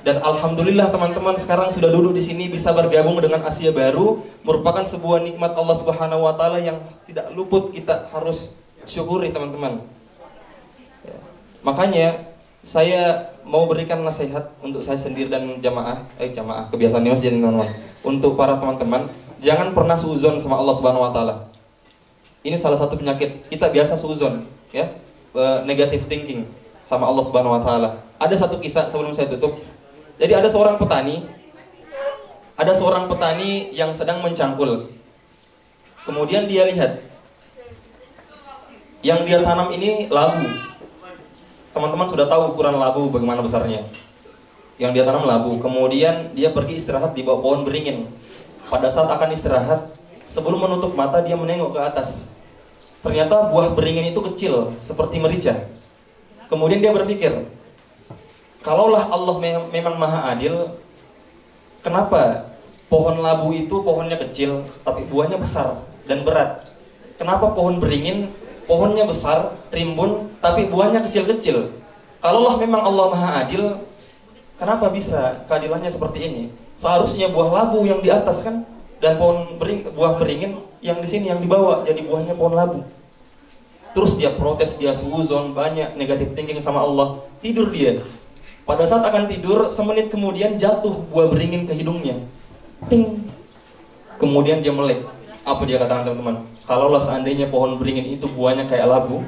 Dan alhamdulillah teman-teman sekarang sudah duduk di sini bisa bergabung dengan Asia Baru, merupakan sebuah nikmat Allah Subhanahu wa taala yang tidak luput kita harus syukuri teman-teman. Makanya saya mau berikan nasihat untuk saya sendiri dan jamaah kebiasaan ini masjid teman-teman. Untuk para teman-teman, jangan pernah suuzon sama Allah Subhanahu wa taala. Ini salah satu penyakit. Kita biasa suuzon, ya. Negative thinking sama Allah Subhanahu wa taala. Ada satu kisah sebelum saya tutup. Jadi ada seorang petani yang sedang mencangkul. Kemudian dia lihat yang dia tanam ini labu. Teman-teman sudah tahu ukuran labu bagaimana besarnya. Yang dia tanam labu. Kemudian dia pergi istirahat di bawah pohon beringin. Pada saat akan istirahat, sebelum menutup mata dia menengok ke atas. Ternyata buah beringin itu kecil, seperti merica. Kemudian dia berpikir, kalaulah Allah memang maha adil, kenapa pohon labu itu pohonnya kecil, tapi buahnya besar dan berat? Kenapa pohon beringin pohonnya besar, rimbun, tapi buahnya kecil-kecil? Kalaulah memang Allah maha adil, kenapa bisa keadilannya seperti ini? Seharusnya buah labu yang di atas kan, dan buah beringin yang di sini yang dibawa jadi buahnya pohon labu. Terus dia protes, dia suuzon, banyak negatif thinking sama Allah. Tidur dia. Pada saat akan tidur, semenit kemudian jatuh buah beringin ke hidungnya. Ting. Kemudian dia melek. Apa dia katakan teman-teman? Kalaulah seandainya pohon beringin itu buahnya kayak labu,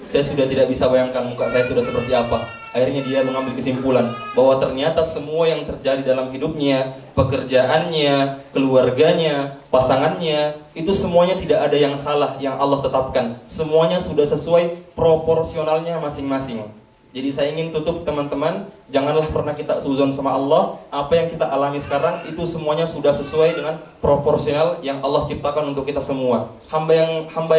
saya sudah tidak bisa bayangkan muka saya sudah seperti apa. Akhirnya dia mengambil kesimpulan bahwa ternyata semua yang terjadi dalam hidupnya, pekerjaannya, keluarganya, pasangannya, itu semuanya tidak ada yang salah yang Allah tetapkan. Semuanya sudah sesuai proporsionalnya masing-masing. Jadi saya ingin tutup teman-teman, janganlah pernah kita suuzon sama Allah. Apa yang kita alami sekarang itu semuanya sudah sesuai dengan proporsional yang Allah ciptakan untuk kita semua. Hamba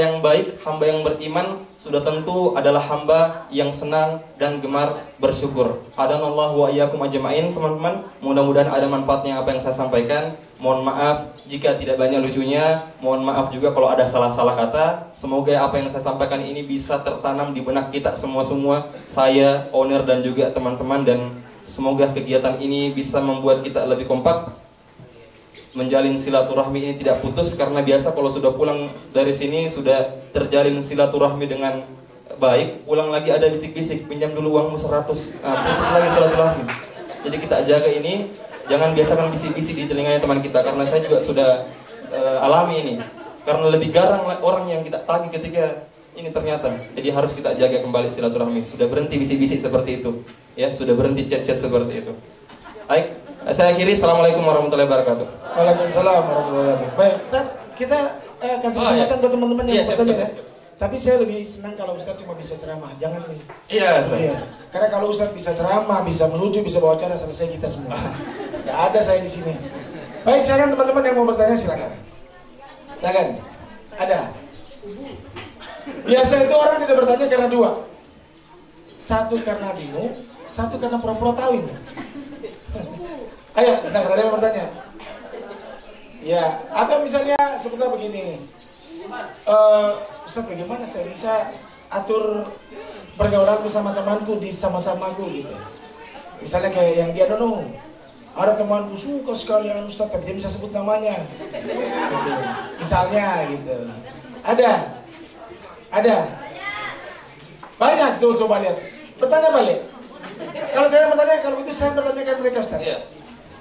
yang baik, hamba yang beriman sudah tentu adalah hamba yang senang dan gemar bersyukur. Adanallahu wa iyyakum ajma'in teman-teman. Mudah-mudahan ada manfaatnya apa yang saya sampaikan. Mohon maaf jika tidak banyak lucunya. Mohon maaf juga kalau ada salah-salah kata. Semoga apa yang saya sampaikan ini bisa tertanam di benak kita semua. Saya, owner dan juga teman-teman. Dan semoga kegiatan ini bisa membuat kita lebih kompak. Menjalin silaturahmi ini tidak putus. Karena biasa kalau sudah pulang dari sini sudah terjalin silaturahmi dengan baik, pulang lagi ada bisik-bisik, pinjam dulu uangmu 100, putus lagi silaturahmi. Jadi kita jaga ini. Jangan biasakan bisik-bisik di telinganya teman kita. Karena saya juga sudah alami ini. Karena lebih garang orang yang kita tagih ketika ini ternyata. Jadi harus kita jaga kembali silaturahmi. Sudah berhenti bisik-bisik seperti itu. Ya, sudah berhenti chat-chat seperti itu. Baik, saya akhiri. Assalamualaikum warahmatullahi wabarakatuh. Waalaikumsalam warahmatullahi wabarakatuh. Baik, Ustaz, kita kasih kesempatan buat teman-teman yang bertanya ya. Tapi saya lebih senang kalau Ustaz cuma bisa ceramah, jangan nih. Iya, Ustaz. Iya. Karena kalau Ustaz bisa ceramah, bisa melucu, bisa bawa acara, selesai kita semua. Tidak ada saya di sini. Baik, silakan teman-teman yang mau bertanya silakan. Silakan. Ada. Biasa itu orang tidak bertanya karena dua. Satu karena bingung, satu karena pura-pura tahu ini. Ayo, silakan, ada yang bertanya. Ya, atau misalnya sebutlah begini. Ustaz, bagaimana saya bisa atur pergaulanku sama temanku di sama-samaku gitu. Misalnya kayak yang dia dono. Ada temanku suka sekali Ustaz, tapi dia bisa sebut namanya. Gitu. Misalnya gitu. Ada. Banyak tuh, coba lihat. Bertanya balik. Kalau kalian bertanya, kalau itu saya bertanyakan mereka Ustaz. Iya.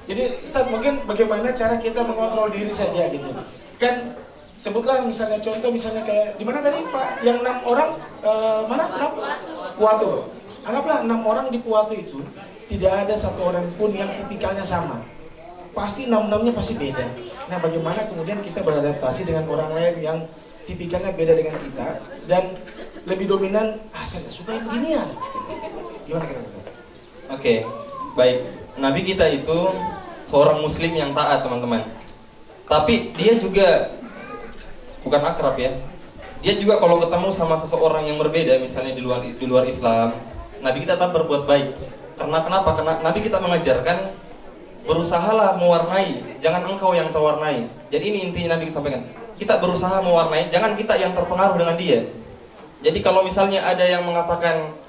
Jadi Ustaz, mungkin bagaimana cara kita mengontrol diri saja gitu. Kan sebutlah misalnya contoh misalnya kayak di mana tadi Pak yang 6 orang mana 6 Puatu. Anggaplah 6 orang di Puatu itu tidak ada satu orang pun yang tipikalnya sama. Pasti 6-6-nya pasti beda. Nah, bagaimana kemudian kita beradaptasi dengan orang lain yang tipikalnya beda dengan kita dan lebih dominan, saya nggak suka yang beginian. Gimana kira Ustaz? Oke, baik. Nabi kita itu seorang muslim yang taat, teman-teman. Tapi dia juga bukan akrab ya. Dia juga kalau ketemu sama seseorang yang berbeda, misalnya di luar Islam, Nabi kita tetap berbuat baik. Karena kenapa? Karena Nabi kita mengajarkan berusahalah mewarnai, jangan engkau yang terwarnai. Jadi ini intinya Nabi kita sampaikan. Kita berusaha mewarnai, jangan kita yang terpengaruh dengan dia. Jadi kalau misalnya ada yang mengatakan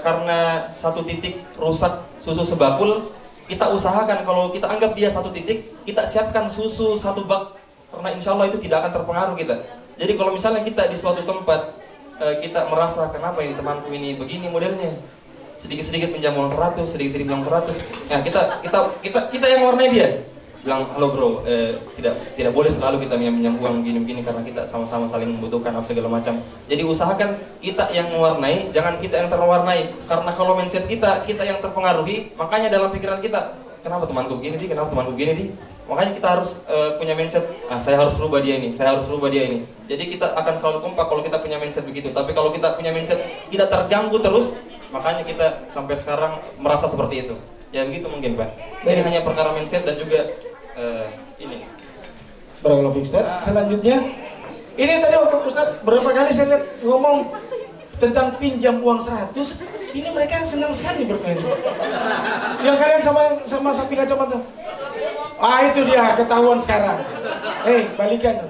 karena satu titik rusak susu sebakul, kita usahakan kalau kita anggap dia satu titik, kita siapkan susu satu bak. Karena insya Allah itu tidak akan terpengaruh kita. Jadi kalau misalnya kita di suatu tempat kita merasa kenapa ini temanku ini begini modelnya, sedikit-sedikit pinjam uang 100, sedikit-sedikit pinjam 100, ya kita yang mewarnai dia. Bilang, halo bro, tidak boleh selalu kita minjam uang begini-begini karena kita sama-sama saling membutuhkan apa segala macam. Jadi usahakan kita yang mewarnai, jangan kita yang terwarnai. Karena kalau mindset kita yang terpengaruhi, makanya dalam pikiran kita, kenapa temanku begini di, kenapa temanku begini di. Makanya kita harus punya mindset, saya harus rubah dia ini, saya harus rubah dia ini. Jadi kita akan selalu kompak kalau kita punya mindset begitu. Tapi kalau kita punya mindset, kita terganggu terus, makanya kita sampai sekarang merasa seperti itu. Ya begitu mungkin Pak. Ini hanya perkara mindset dan juga ini. Barakallahu fiik Ustaz. Selanjutnya, ini tadi waktu Ustaz berapa kali saya lihat ngomong tentang pinjam uang 100, ini mereka senang sekali bermain. Yang kalian sama sapi kacamata. Itu dia ketahuan sekarang. Balikan.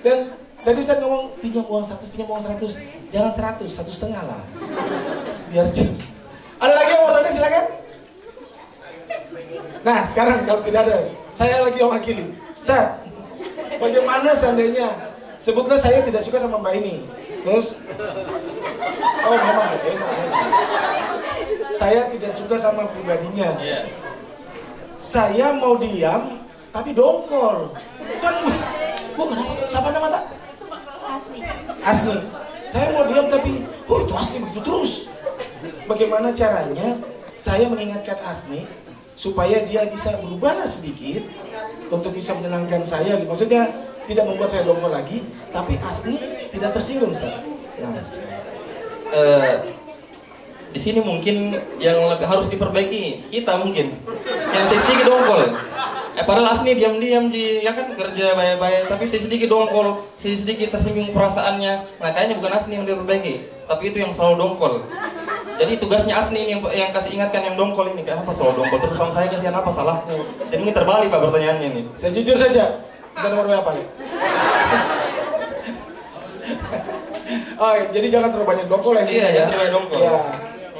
Dan tadi Ustaz ngomong pinjam uang 100, jangan 100, 1,5 lah. Biar jauh. Ada lagi yang mau tanya silakan. Nah sekarang kalau tidak ada, saya lagi mewakili. Ustaz, bagaimana seandainya sebutlah saya tidak suka sama Mbak ini, terus memang enak. Saya tidak suka sama pribadinya. Saya mau diam tapi dongkol. Kan kenapa? Siapa nama tak? Asni. Saya mau diam tapi itu Asni begitu terus. Bagaimana caranya saya mengingatkan Asni supaya dia bisa berubah sedikit untuk bisa menenangkan saya gitu. Maksudnya tidak membuat saya dongkol lagi, tapi Asni tidak tersinggung Ustaz. Nah, di sini mungkin yang lebih harus diperbaiki kita mungkin yang sedikit dongkol. Padahal Asni diam-diam ya kan kerja baik-baik, tapi sedikit dongkol, sedikit tersinggung perasaannya. Nah kayaknya bukan Asni yang diperbaiki, tapi itu yang selalu dongkol. Jadi tugasnya Asni ini yang kasih ingatkan yang dongkol ini. Kenapa selalu dongkol terus sama saya, kasihan apa salahku? Jadi ini terbalik Pak pertanyaannya nih. Saya jujur saja, kita nomor apa nih? Jadi jangan terlalu banyak dongkol ya. Iya, jangan terlalu dongkol. Ya,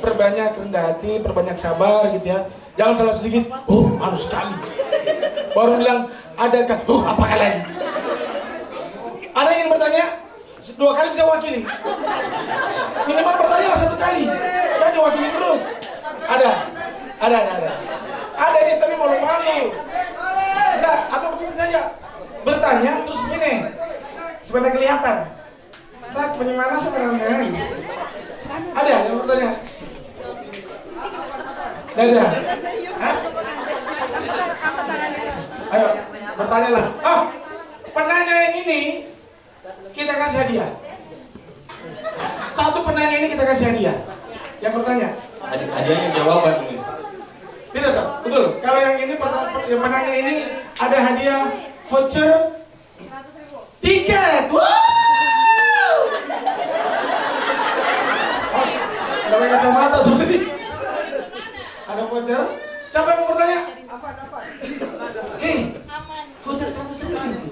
perbanyak rendah hati, perbanyak sabar gitu ya. Jangan salah sedikit, malu sekali. Baru bilang, adakah, apakah lagi? Ada yang ingin bertanya? 2 kali bisa wakili. Minimal bertanya 1 kali. Jangan diwakili terus. Ada. Ada nih tapi malu-malu. Enggak, atau begini saja. Bertanya terus begini. Supaya kelihatan. Ustaz, bagaimana sebenarnya? Ada yang bertanya? Tidak ada? Hah? Ayo, bertanyalah. Oh, penanya yang ini kita kasih hadiah. Satu penanya ini kita kasih hadiah. Yang bertanya? Hadiahnya jawaban ini. Tidak, Ustaz. Betul. Kalau yang ini yang penanya ini ada hadiah voucher tiket. Wow! Ada pakai kacamata seperti. Ada voucher. Siapa yang mau bertanya? Hei, voucher 100.000 itu.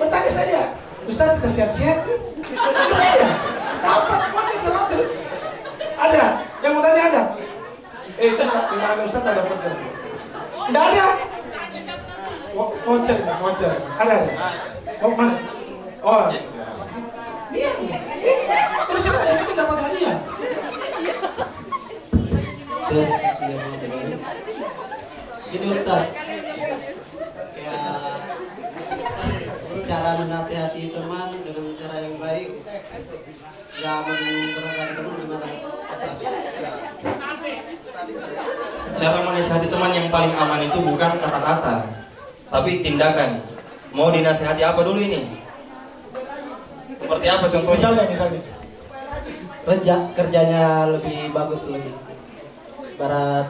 Bertanya saja. Ustaz, kita sehat-sehat nih. Bertanya. Dapat voucher 100. Ada. Yang mau tanya ada? Di tangan Ustaz ada voucher. Tidak ada. Voucher. Ada. Oh, mana? Oh. Lihat. Terus siapa yang itu dapat hadiah? Terus gini Ustaz, kayak cara menasihati teman dengan cara yang baik, nggak memperhatikan teman gimana Ustaz? Cara menasihati teman yang paling aman itu bukan kata-kata, tapi tindakan. Mau dinasihati apa dulu ini? Seperti apa contohnya? Misalnya. Kerjanya lebih bagus lagi. Barat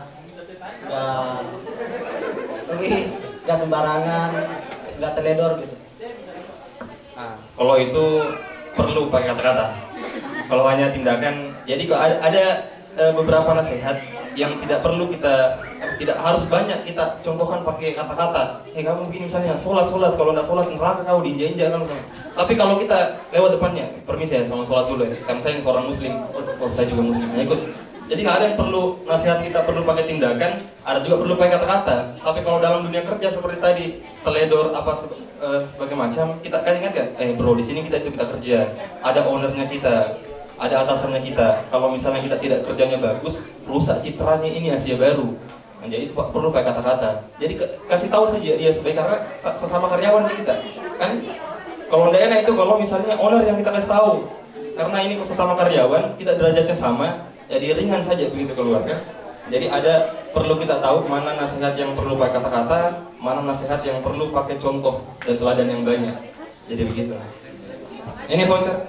nggak sembarangan, nggak teledor gitu. Nah, kalau itu perlu pakai kata-kata. Kalau hanya tindakan, jadi kok ada beberapa nasihat yang tidak harus banyak kita contohkan pakai kata-kata. Kamu begini misalnya, sholat, kalau nggak sholat neraka kau diinjak-injak kan. Tapi kalau kita lewat depannya, permisi ya sama sholat dulu ya. Karena saya seorang muslim, saya juga muslim, ikut. Jadi ada yang perlu nasihat kita perlu pakai tindakan, ada juga perlu pakai kata-kata. Tapi kalau dalam dunia kerja seperti tadi, teledor apa sebagai macam, kita ingat kan? Bro, di sini kita kerja, ada ownernya kita, ada atasannya kita. Kalau misalnya kita tidak kerjanya bagus, rusak citranya ini Asia Baru. Nah, jadi itu perlu pakai kata-kata. Jadi kasih tahu saja dia sebagai karena sesama karyawan kita, kan? Kalau tidak enak itu kalau misalnya owner yang kita kasih tahu, karena ini sesama karyawan, kita derajatnya sama. Jadi ringan saja begitu keluar kan. Jadi perlu kita tahu mana nasihat yang perlu pakai kata-kata, mana nasihat yang perlu pakai contoh dan teladan yang banyak. Jadi begitu. Ini voucher.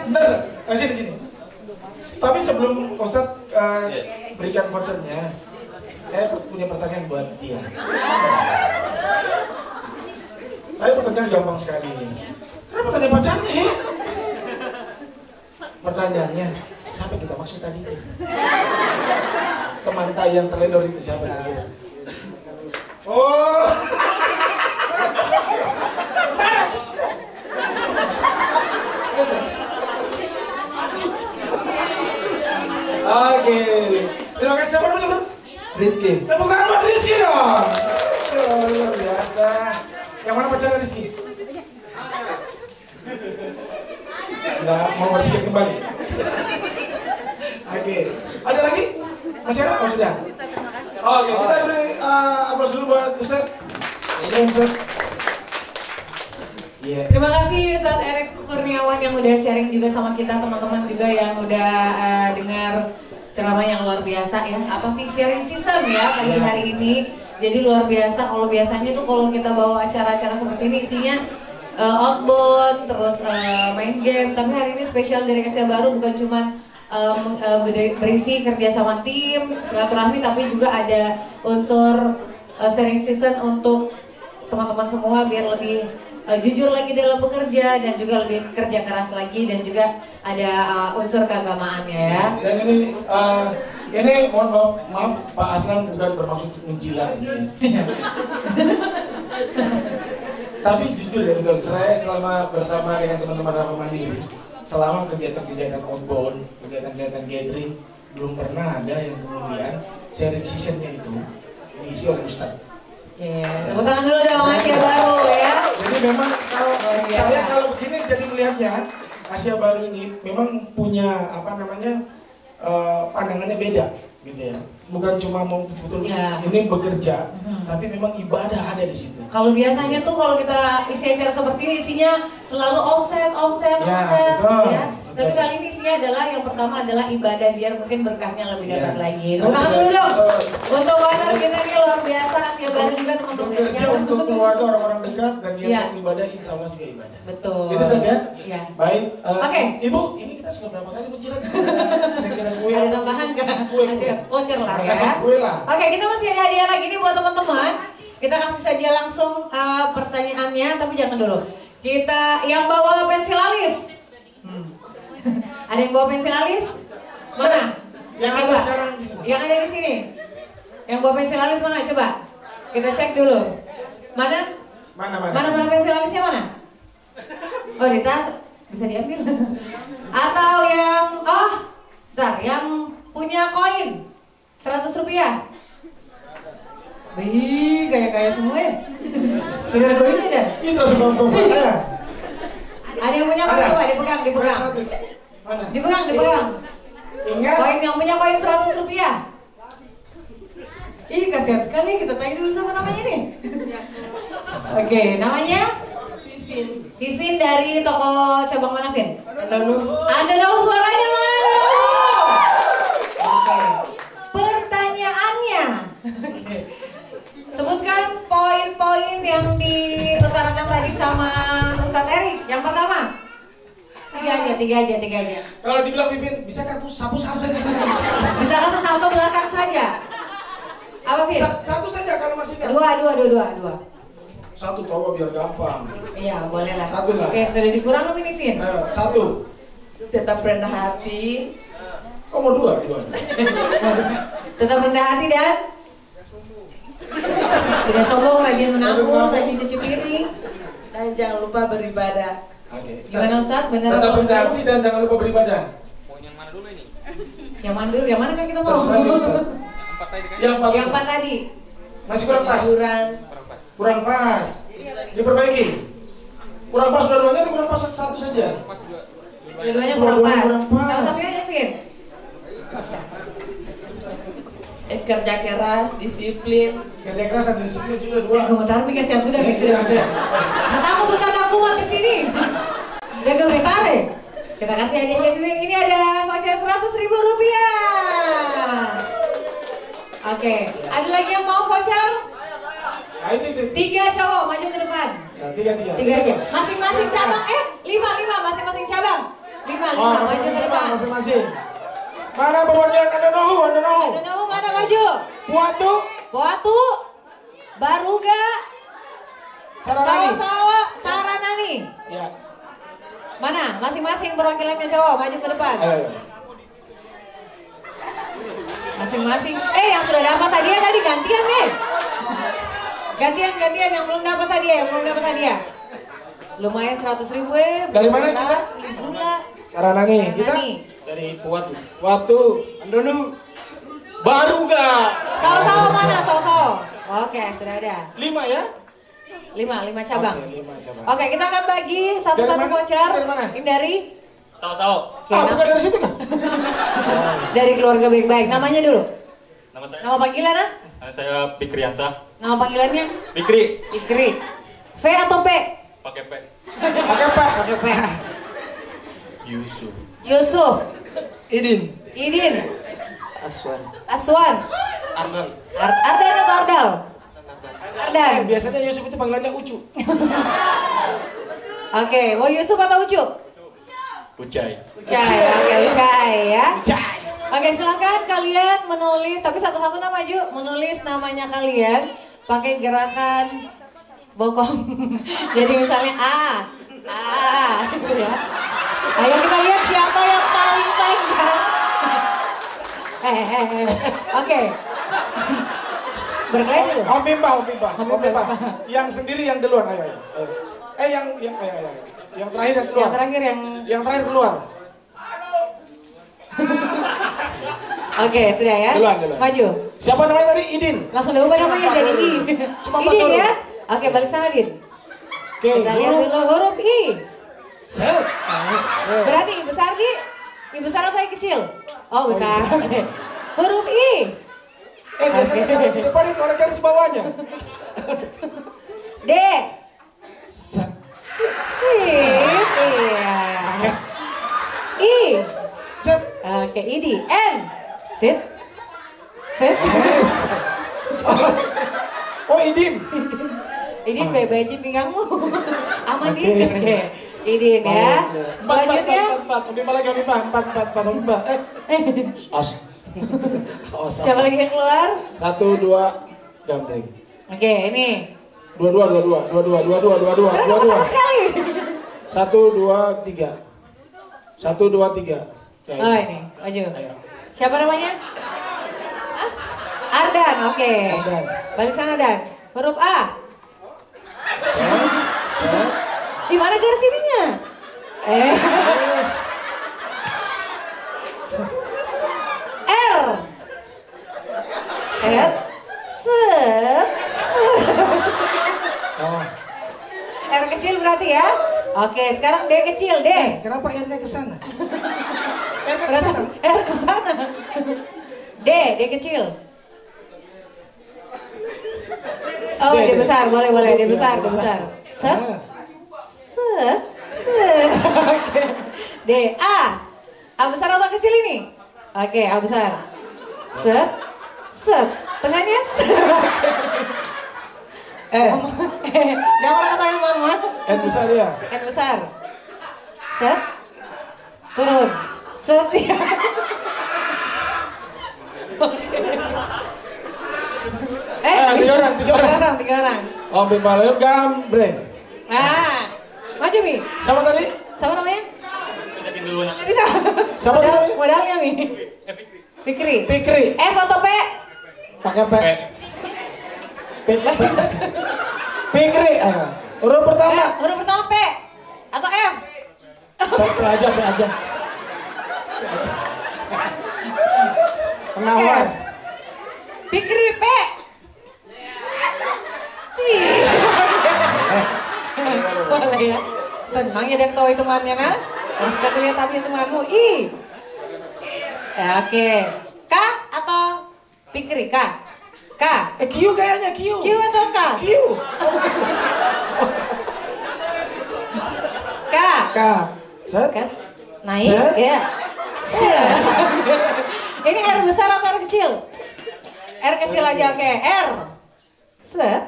Bentar, kasih di sini. Tapi sebelum Ustadz berikan vouchernya, saya punya pertanyaan buat dia. Tapi pertanyaan gampang sekali. Kenapa tanya pacarnya ya? Pertanyaannya, siapa yang kita maksud tadi? Teman tai yang teledor itu siapa tadi? Oh. Oke. Terima kasih siapa dulu? Rizky. Tepuk tangan buat Rizky dong. Luar biasa. Yang mana pacarnya Rizky? Nggak mau berpikir kembali. Oke. Ada lagi? Masih ada? Oh sudah. Oke, kita beri aplaus dulu buat Ustaz. Ustaz. Yeah. Terima kasih Ustadz Erik Kurniawan yang udah sharing juga sama kita, teman-teman juga yang udah dengar ceramah yang luar biasa ya. Apa sih sharing season ya pagi hari ini. Jadi luar biasa. Kalau biasanya tuh kalau kita bawa acara-acara seperti ini isinya outbound, terus main game. Tapi hari ini spesial dari Asia Baru bukan cuma berisi kerja sama tim, silaturahmi, tapi juga ada unsur sharing season untuk teman-teman semua biar lebih jujur lagi dalam bekerja dan juga lebih kerja keras lagi, dan juga ada unsur keagamaannya ya. Dan ini mohon maaf Pak Aslan bukan bermaksud mencela ini. Tapi jujur ya betul, saya selama bersama dengan teman-teman Rafa Mandiri, selama kegiatan-kegiatan outbound, kegiatan-kegiatan gathering, belum pernah ada yang kemudian sharing sessionnya itu diisi oleh Ustadz. Tepuk tangan dulu dong Asia Baru ya. Jadi memang kalau begini jadi melihatnya Asia Baru ini memang punya pandangannya beda gitu ya. Bukan cuma mau betul ini bekerja, tapi memang ibadah ada di situ. Kalau biasanya tuh kalau kita isi acara seperti ini isinya selalu omset, betul. ya. Tapi kali ini isinya adalah yang pertama adalah ibadah biar mungkin berkahnya lebih dapat lagi. Tepuk tangan dulu dong. Untuk partner kita ini luar biasa, Asia Baru juga teman-teman. Bekerja untuk keluarga orang-orang dekat dan dia untuk ibadah, insya Allah juga ibadah. Betul. Itu saja. Iya. Baik. Oke. Ibu, ini kita sudah berapa kali mencilat? Kira-kira kue. Ada tambahan nggak? Masih voucher lah ya. Kue lah. Oke, kita masih ada hadiah lagi nih buat teman-teman. Kita kasih saja langsung pertanyaannya, tapi jangan dulu. Kita yang bawa pensil alis. Ada yang bawa pensil alis? Mana? Yang ada sekarang di sini. Yang ada di sini. Yang bawa pensil alis mana? Coba. Kita cek dulu. Mana? Mana pensil alisnya mana? Oh, di tas. Bisa diambil. Atau yang yang punya koin 100 rupiah. Wih, kayak semua ya. Tidak ada koinnya dah. Itu sebelum Ada yang punya koin, coba dipegang. Mana? Dipegang. Ingat. Koin yang punya koin 100 rupiah. Ih, kasihan sekali, kita tanya dulu sama namanya nih. Oke, namanya? Vivin dari toko cabang mana, Vin? Anda tahu suaranya mana? Oke. Pertanyaannya. Sebutkan poin-poin yang diutarakan tadi sama Ustadz Eri. Yang pertama. Tiga aja. Kalau dibilang Pipin, bisa kan sapu-sapu saja sini. Bisa kan satu belakang saja. Apa, Vin? Satu saja kalau masih enggak. Dua. Satu tahu biar gampang. Iya, boleh lah. Satu lah. Oke, sudah dikurang belum ini, Vin? Satu. Tetap rendah hati. Oh, mau dua. Tetap rendah hati dan tidak sombong, rajin menabung, rajin cuci piring. Dan jangan lupa beribadah. Oke. Gimana Ustaz? Benar Tetap apa rendah betul? hati dan jangan lupa beribadah. Yang mana dulu ini? Yang mana dulu? Yang mana kan kita mau? Terserah nih, Ustaz. Yang empat tadi. Masih kurang pas. Kurang pas. Diperbaiki. Kurang pas dua-duanya atau kurang pas satu saja? Dua-duanya kurang pas. Kurang pas. Salah satunya aja, Vin. Kerja keras, disiplin. Kerja keras dan disiplin juga dua. Gemetar mi kasihan sudah. Kata aku suka ada kuat di sini. Udah gemetar ya. Kita kasih hadiahnya Vivin. Ini ada voucher 100.000 rupiah. Oke, ada lagi yang mau voucher? Nah, itu. 3 cowok maju ke depan. Nah, tiga. 3 aja. Masing-masing cabang. 5 masing-masing cabang. 5 maju ke depan. Masing-masing. Mana perwakilan Anda Nohu? Ada Nohu mana maju? Puatu. Baruga. Saranani. Ya. Mana? Masing-masing perwakilannya cowok maju ke depan. Ayo. Masing-masing. Yang sudah dapat hadiah tadi gantian nih. Gantian yang belum dapat hadiah. Lumayan 100.000 Dari mana kita? Gula. Saranani. Kita? Dari Puatu. Andonu. Baruga. Sawo mana? Sawo. Oke, sudah ada. 5 ya? 5 cabang. Oke, 5 cabang. Oke, kita akan bagi satu-satu voucher. Dari mana? Ini dari Sawo. Bukan dari situ kan? dari keluarga baik-baik. Namanya dulu. Nama saya. Nama panggilan ah? Saya Fikriansah. Nama panggilannya? Fikri. V atau P? Pakai P. Pakai P. Yusuf. Idin. Aswan. Ardan atau Ardal? Ardan. Biasanya Yusuf itu panggilannya Ucu. Oke, mau Yusuf atau Ucu? Ucai. Ucai ya. Oke, silakan kalian menulis, tapi satu-satu nama maju, menulis namanya kalian pakai gerakan bokong. Jadi misalnya A, gitu ya. Ayo kita lihat siapa yang paling panjang. Oke. Berkelahi dulu. Om Pimpa. Yang sendiri yang duluan, ayo. Yang terakhir yang keluar. Yang terakhir keluar. Oke, sudah ya. Duluan. Maju. Siapa namanya tadi? Idin. Langsung diubah namanya jadi I. Idin ya. Oke, balik sana Din. Oke. Kita lihat dulu huruf I. Set. Berarti I besar Di? I besar atau I kecil? Oh, besar. Huruf I. Biasanya kalau di depan itu ada garis bawahnya. D. Sit. Iya. I. Set. Oke, ID. N. Sit. Sit. Yes. Oh, Idin. Ini baju pinggangmu. Aman nih. Oke. Idin ya. Selanjutnya. 4. Lebih lagi Omimba. Os. Siapa lagi yang keluar? 1, 2, gambling. Oke, ini. Dua. Sekali. 1, 2, 3. 1, 2, 3. Oh ini, maju. Ayo. Siapa namanya? Hah? Ardan, oke. Ardan. Balik sana Dan. Huruf A. Set. Di mana garis ininya? R. Set. Oh. R kecil berarti ya? Oke, sekarang D kecil, D. Kenapa R-nya ke sana? R ke sana. D kecil. Oh, D besar, boleh, D besar. Set. Oke. D, A. A besar atau kecil ini? Oke, A besar. Set. Tengahnya set. Jangan katain mama. N besar ya? N besar. Set. Turun. Set ya. Tiga orang. Om Bimbal, gambreng. Nah, maju Mi. Siapa tadi? Siapa namanya? Dulu. Bisa. Siapa namanya? Modalnya Mi. Fikri. F atau P? Pakai P. Fikri. Huruf pertama. Huruf pertama P atau F? P aja. Penawar. Fikri P. Boleh ya. Senang ya dia tahu hitungannya nah. Harus kita lihat tadi hitunganmu. I. Ya, oke. K atau Fikri K? Q kayaknya Q. Q atau K? Q. K. Set. Naik. Set. Ya. Ini R besar atau R kecil? R kecil aja, oke. R. Set.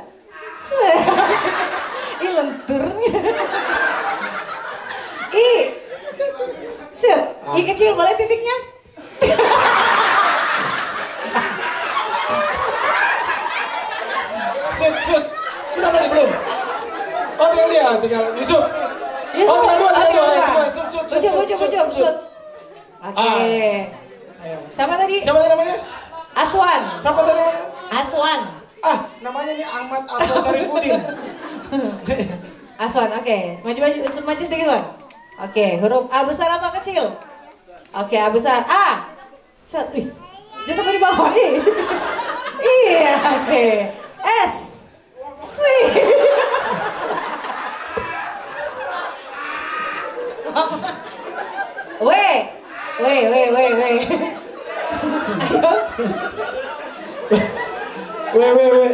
Ih lenturnya. I. Set. I kecil boleh titiknya? Set. Sudah tadi belum? Oh tinggal Yusuf. Oh tinggal dua. Sut. Oke. Ayo. Siapa tadi namanya? Aswan. Siapa tadi namanya? Aswan. Namanya ini Ahmad Aswan Syarifuddin. Aswan, oke. Maju sedikit, Wan. Oke, huruf A besar atau kecil? Oke, A besar. A. Set. Dia sampai di bawah. Iya, oke. S. C. W. Ayo.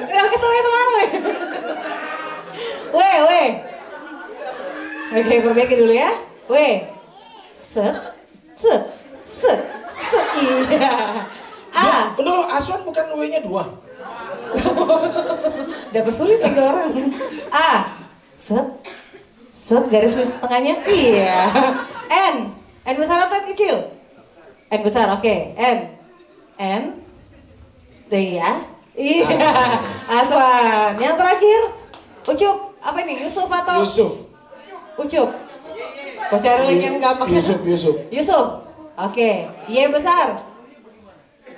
Yang ketemu teman W. Oke, perbaiki dulu ya. W. Set. Iya. A. Bener, Aswan bukan W-nya 2. Udah bersulit 3 orang. A. Set. Garis tengahnya. Iya. N besar atau N kecil? N besar, oke. N. Iya. Aswan. Yang terakhir. Ucup. Apa ini? Yusuf atau? Yusuf. Ucup. Kau cari link yang gampang. Yusuf. Oke. Y besar.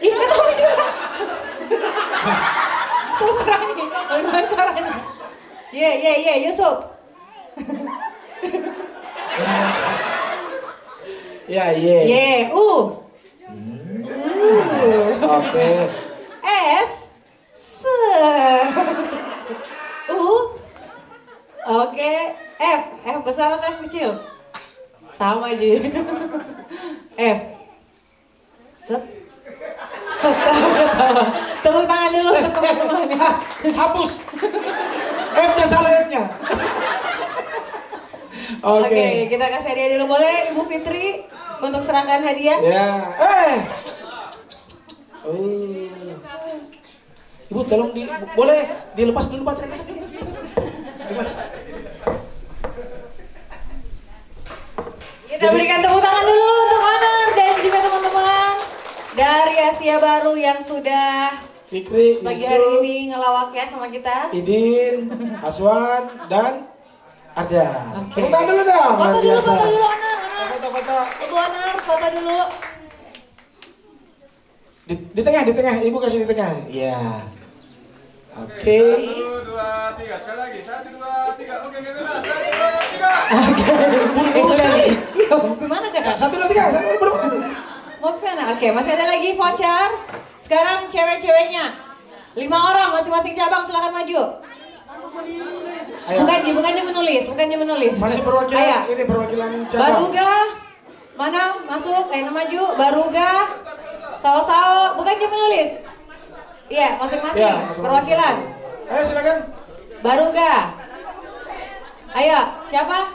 Ih, nggak tahu juga. Terserah nih. Bagaimana caranya? Yusuf. Ya, U. Oke. S. U. Oke. F besar atau F kecil? Sama aja. F. Set. Tepuk tangan dulu untuk teman-temannya. Hapus. F-nya salah F-nya. Oke, kita kasih hadiah dulu, boleh Ibu Fitri untuk serahkan hadiah? Ya, Ibu tolong boleh dilepas dulu baterainya sedikit. Kita berikan tepuk tangan dulu untuk Honor dan juga teman-teman dari Asia Baru yang sudah Fikri, pagi hari ini ngelawak ya sama kita. Idin, Aswan, dan Arda. Oke. Tepuk tangan dulu dong. Foto dulu, Biasa. foto dulu Honor. Foto. Ibu Honor, foto dulu. Di tengah, Ibu kasih di tengah. Iya. Oke. 1, 2, 3, sekali lagi. 1, 2, 3. Oke, bebas. 1, 2, 3. Sudah nih. Ya, mau kemana Kak? 1, 2, 3. Mau kemana? Oke, masih ada lagi voucher. Sekarang cewek-ceweknya 5 orang masing-masing cabang, silahkan maju. Ayo. Bukannya menulis. Masih perwakilan Ayo. ini perwakilan cabang. Baruga, mana masuk? Ayo maju. Baruga, Sao, bukannya menulis. Iya, masing-masing. Iya, masing-masing. Perwakilan. Ayo silakan. Baruga. Ayo, siapa?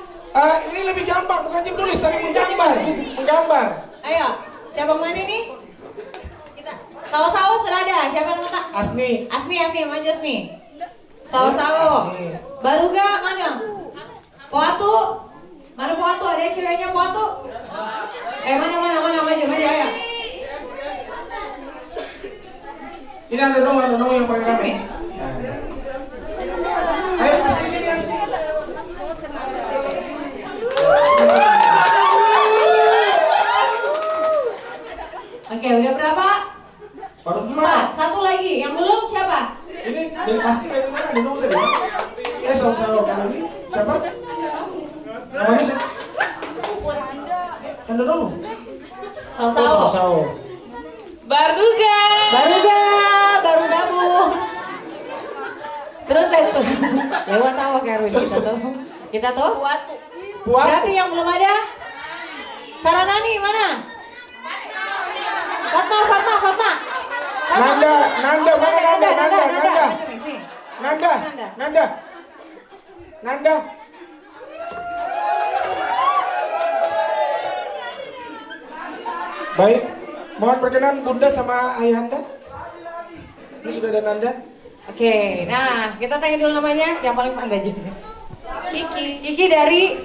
Ini lebih gampang, bukan menulis tapi menggambar. Ayo, cabang mana ini? Kita. Sao sudah ada. Siapa nama tak? Asni, maju Asni. Sao. Baruga mana? Poatu. Mana Poatu? Ada ceweknya Poatu? Mana maju ayo. ini ada dong yang paling rame. Ayo Asni sini. Oke, udah berapa? Baru 4. Satu lagi, yang belum siapa? Ini dari Asni dari mana? Ada dong tadi. Sao kalau ini siapa? Namanya siapa? Ada dong. Sao. Baruga. Baru gabung. Terus itu. Lewat tahu Kevin kita tuh. Puatu. Berarti yang belum ada? Saranani mana? Fatma. Nanda, mana Nanda? Nanda. Nanda. Baik, mohon perkenan Bunda sama Ayahanda. Ini sudah ada Nanda. Oke, nah kita tanya dulu namanya yang paling enggak jadi. Kiki dari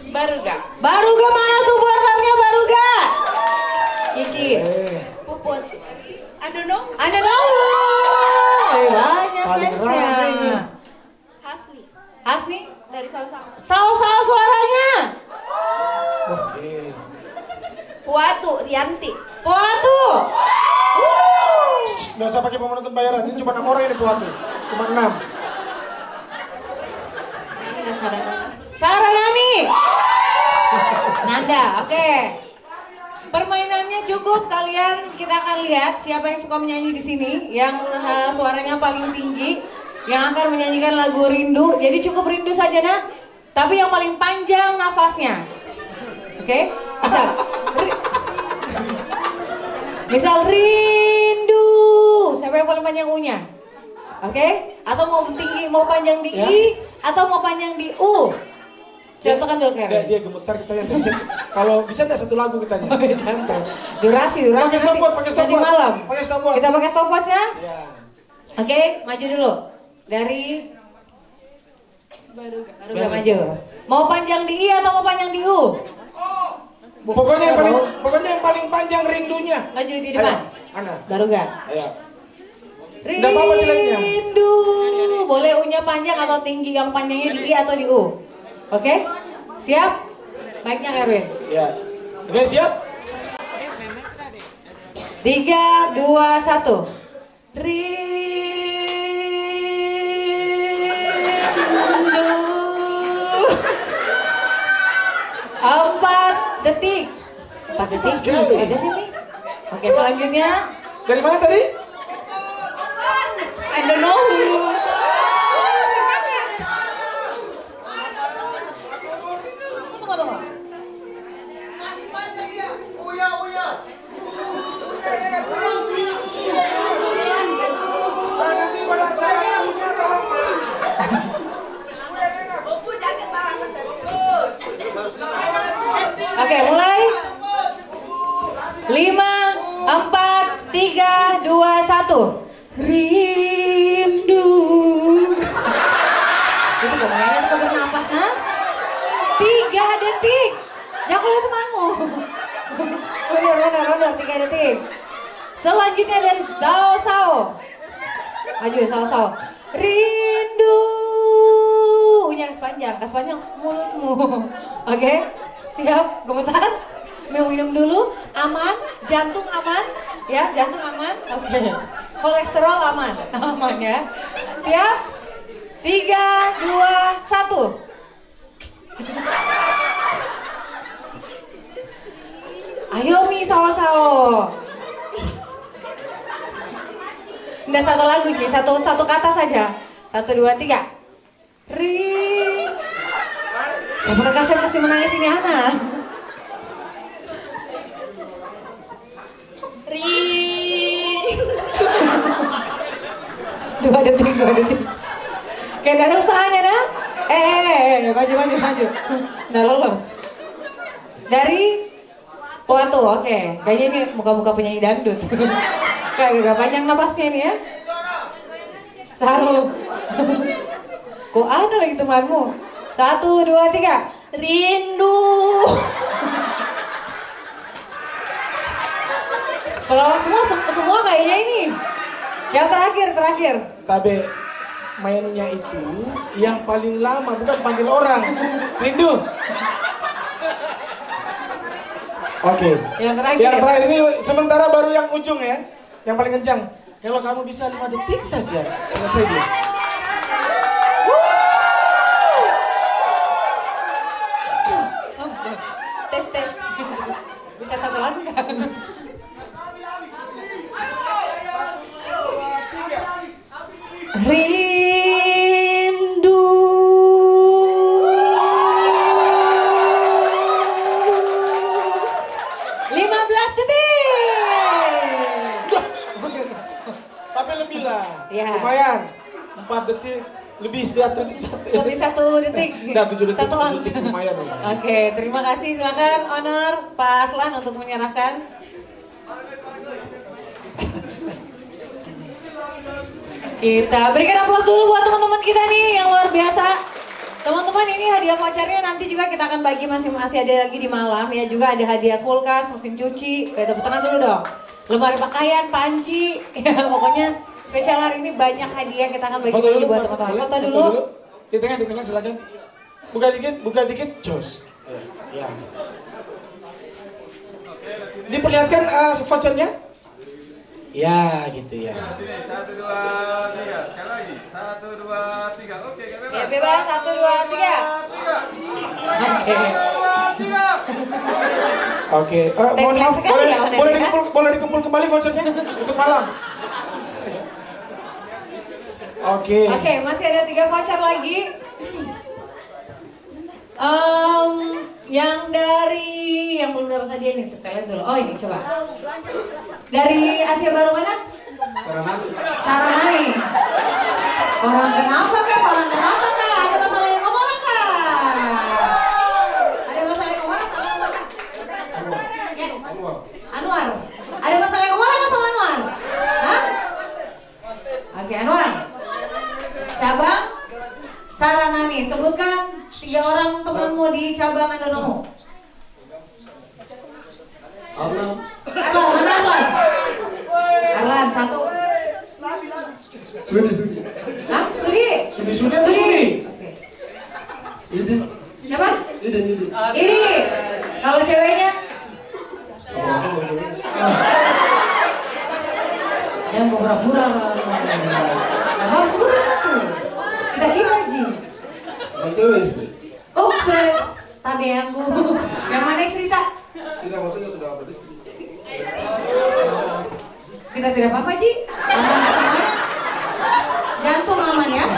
Baruga. Baruga, mana supporternya Baruga? Kiki. Puput. Anda banyak Paling fansnya. rame. Hasni. Dari Sao. Sao suaranya. Oke. Puatu. Rianti. Puatu. Nggak usah pakai penonton bayaran. Ini cuma 6 orang ini Puatu. Cuma 6. Saranani. Nanda, oke. Permainannya cukup, kita akan lihat siapa yang suka menyanyi di sini, yang suaranya paling tinggi, yang akan menyanyikan lagu Rindu. Jadi cukup rindu saja nak, tapi yang paling panjang nafasnya. Oke? Misal rindu, siapa yang paling panjang U-nya? Oke? Atau mau tinggi, mau panjang di I, atau mau panjang di U? Contohkan dulu Kevin. Dia gemetar kita yang bisa. Kalau bisa enggak satu lagu kita nih. Durasi. Pakai stopwatch. Nanti malam. Pakai stopwatch. Kita pakai stopwatch ya? Iya. Oke, maju dulu. Dari Baruga maju. Mau panjang di I atau mau panjang di U? Pokoknya yang paling panjang rindunya. Maju di depan. Ana. Baruga. Ayo. Nggak apa-apa jeleknya. Rindu. Boleh U-nya panjang atau tinggi, yang panjangnya di I atau di U? Oke? Siap? Baiknya Erwin. Ya. Oke, siap? 3, 2, 1. Rindu. 4 detik. 4 detik. Oke, selanjutnya. Dari mana tadi? I don't know. Tunggu. 4, 3, 2, 1. Rindu. Itu kemarin kau bernapas nah. 3 detik. Jangan lihat temanmu. Mundur 3 detik. Selanjutnya dari Sao. Maju Sao. Rindu. Yang sepanjang mulutmu. Oke, siap, gemetar. Minum dulu, aman, jantung aman, ya, jantung aman. Oke. Kolesterol aman ya. Siap? 3, 2, 1. Ayo Mi Sao. Nggak satu lagu Ji, satu kata saja. 1, 2, 3. Siapa kasih menangis ini Hana? Dua detik. Kayak gak ada usahanya nah. Maju. Nggak lolos. Dari Puatu, oke. Kayaknya ini muka-muka penyanyi dangdut. Kayak gak panjang napasnya ini ya. Satu. Kok ada lagi temanmu? 1, 2, 3. Rindu. Kalau semua kayaknya ini. Yang terakhir. Tabe mainnya itu yang paling lama, bukan panggil orang. Rindu. Oke. Yang terakhir ini sementara baru yang ujung ya. Yang paling kencang. Kalau kamu bisa 5 detik saja selesai dia. Tes. Bisa satu lagi kan? Rindu. Tapi lebih lah. Ya. Lumayan. 4 detik. Lebih 1 detik. Nah, 7 detik. 1 detik lumayan. Oke, terima kasih. Silakan owner Pak Aslan untuk menyerahkan. Kita berikan aplaus dulu buat teman-teman kita nih yang luar biasa. Teman-teman, ini hadiah vouchernya nanti juga kita akan bagi masih ada lagi di malam ya. Juga ada hadiah kulkas, mesin cuci. Tepuk tangan dulu dong. Lemari pakaian, panci. Ya, pokoknya spesial hari ini banyak hadiah kita akan bagi buat teman-teman. Foto dulu. Di tengah silakan. Buka dikit, jos. Ya. Diperlihatkan vouchernya? Ya, gitu ya. 1, 2, 3. Sekali lagi. 1, 2, 3. Oke, bebas. Ya, bebas. 1, 2, 3. Oke. Mohon maaf, boleh dikumpul kembali vouchernya untuk malam. Oke, masih ada 3 voucher lagi. Yang belum dapat hadiah ini, kita lihat dulu. Oh, ini coba. Dari Asia Baru mana? Saranani. Orang kenapa kah? Ada masalah yang ngomong kah? Ada masalah yang ngomong sama Anwar kah? Ya. Anwar. Ada masalah yang ngomong kah sama Anwar? Hah? Oke, Anwar. Cabang Saranani. Sebutkan 3 orang temanmu di cabang Andonomu. Arlan, mana Arlan? Arlan, 1. Sudi. Hah? Sudi. Idi. Siapa? Idi. Kalau ceweknya? Jangan pura-pura. Abang sebutin 1. Kita Ji. Cewek istri. Oh, sudah. Tabe aku. Yang mana istri tak? Tidak, maksudnya sudah beristri. Kita tidak apa-apa Ji. Aman semuanya. Jantung aman ya.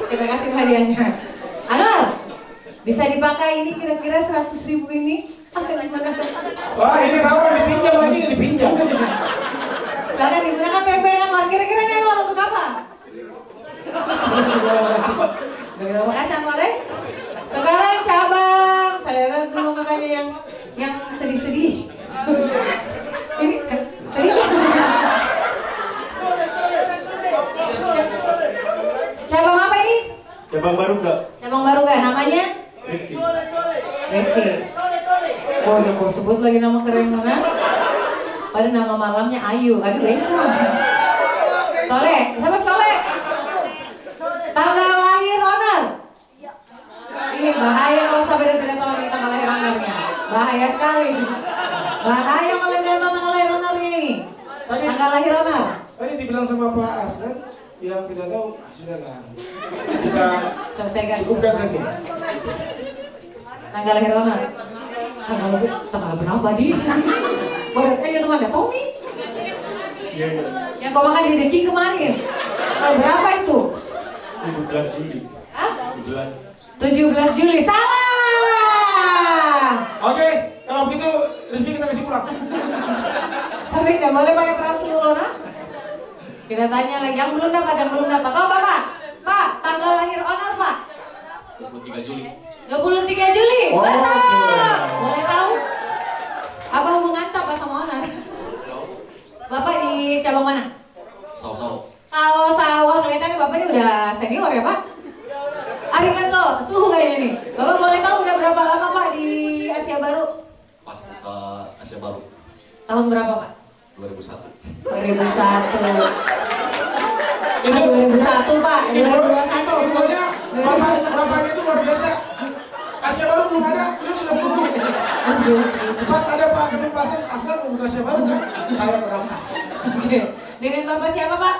Kita kasih hadiahnya. Anwar, bisa dipakai ini kira-kira 100.000 ini? Akan digunakan. Wah, ini rawan dipinjam. Silakan digunakan baik-baik Anwar. Kira-kira ini Anwar untuk apa? Terima kasih Anwar ya. Sekarang cabang. Saya lihat dulu makanya yang sedih-sedih. lagi nama keren mana? Pada nama malamnya Ayu. Aduh bencong. Tole, siapa Tole? Tanggal lahir owner. Ini bahaya kalau sampai dia tidak tahu lagi tanggal lahir ownernya. Bahaya sekali. Bahaya kalau dia tahu tanggal lahir ownernya ini. Tanggal lahir owner. Tadi dibilang sama Pak Aslan, yang tidak tahu, sudahlah. Kita selesaikan. Cukupkan saja. Tanggal lahir owner. Tanggal berapa di? Baru aja teman ya Tommy. Iya. Yang kau makan di Deki kemarin. Tanggal berapa itu? 17 Juli. Hah? 17. 17 Juli. Salah. Oke, kalau begitu Rizky kita kasih pulang. Tapi nggak boleh pakai trans dulu, nah. Kita tanya lagi yang belum dapat. Oh Bapak, Pak, tanggal lahir owner Pak? 23 Juli. 23 Juli. Oh, betul. okay. Boleh tahu? Apa hubungan Bapak sama owner? Bapak di cabang mana? Sawah. Kelihatannya Bapak ini udah senior ya Pak? Arigato, suhu kayaknya nih. Bapak boleh tahu udah berapa lama Pak di Asia Baru? Pas Asia Baru. Tahun berapa Pak? 2001. 2001. Ini 2001 Pak, 2021. Pokoknya bapaknya itu luar biasa. Asia Baru belum ada, dia sudah menunggu. Pas ada Pak Ketum Pasir, Aslan membuka Asia Baru kan? Saya mendaftar. Oke. Dengan Bapak siapa Pak?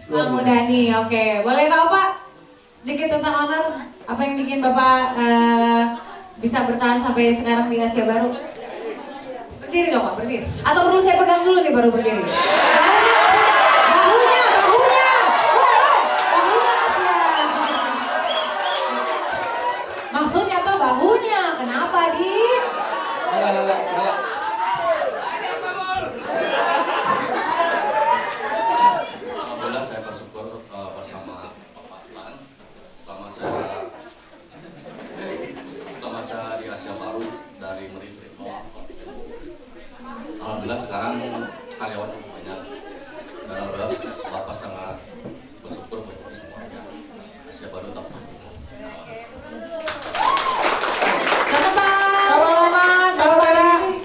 Bang Mudani, oke. Boleh tahu Pak sedikit tentang owner? Apa yang bikin Bapak bisa bertahan sampai sekarang di Asia Baru? Berdiri dong Pak, berdiri. Atau perlu saya pegang dulu nih baru berdiri? Bahunya Asia. Maksudnya tuh bahunya, kenapa di? Alhamdulillah saya bersyukur bersama Bapak Aslan selama saya di Asia Baru dari Meris. Alhamdulillah sekarang karyawan banyak dan alhamdulillah Bapak sangat bersyukur buat semuanya. Asia Baru tak pernah.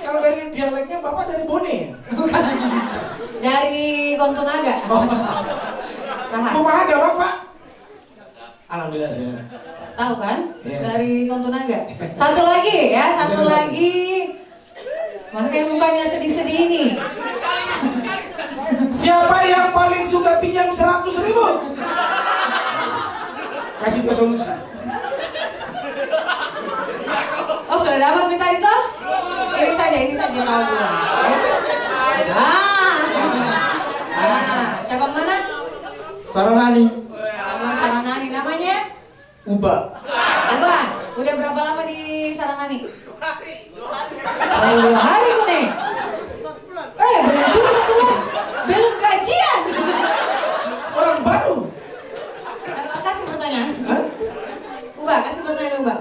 Kalau dari dialeknya Bapak dari Bone ya? Bukan. Dari Kontunaga. Rumah ada Bapak? Alhamdulillah saya. Tahu kan? Yeah. Dari Kontunaga. Satu lagi ya, satu lagi. Makanya mukanya sedih-sedih ini. Siapa yang paling suka pinjam 100.000? Kasih ke solusi. Oh sudah dapat minta itu? Ini saja tahu belum? Cabang mana? Saranani. Cabang Saranani, namanya? Uba. Udah berapa lama di Saranani? 2 hari nih. Belum cukup tuh. Belum gajian. Orang baru. Kasih pertanyaan. Uba, kasih pertanyaan Uba.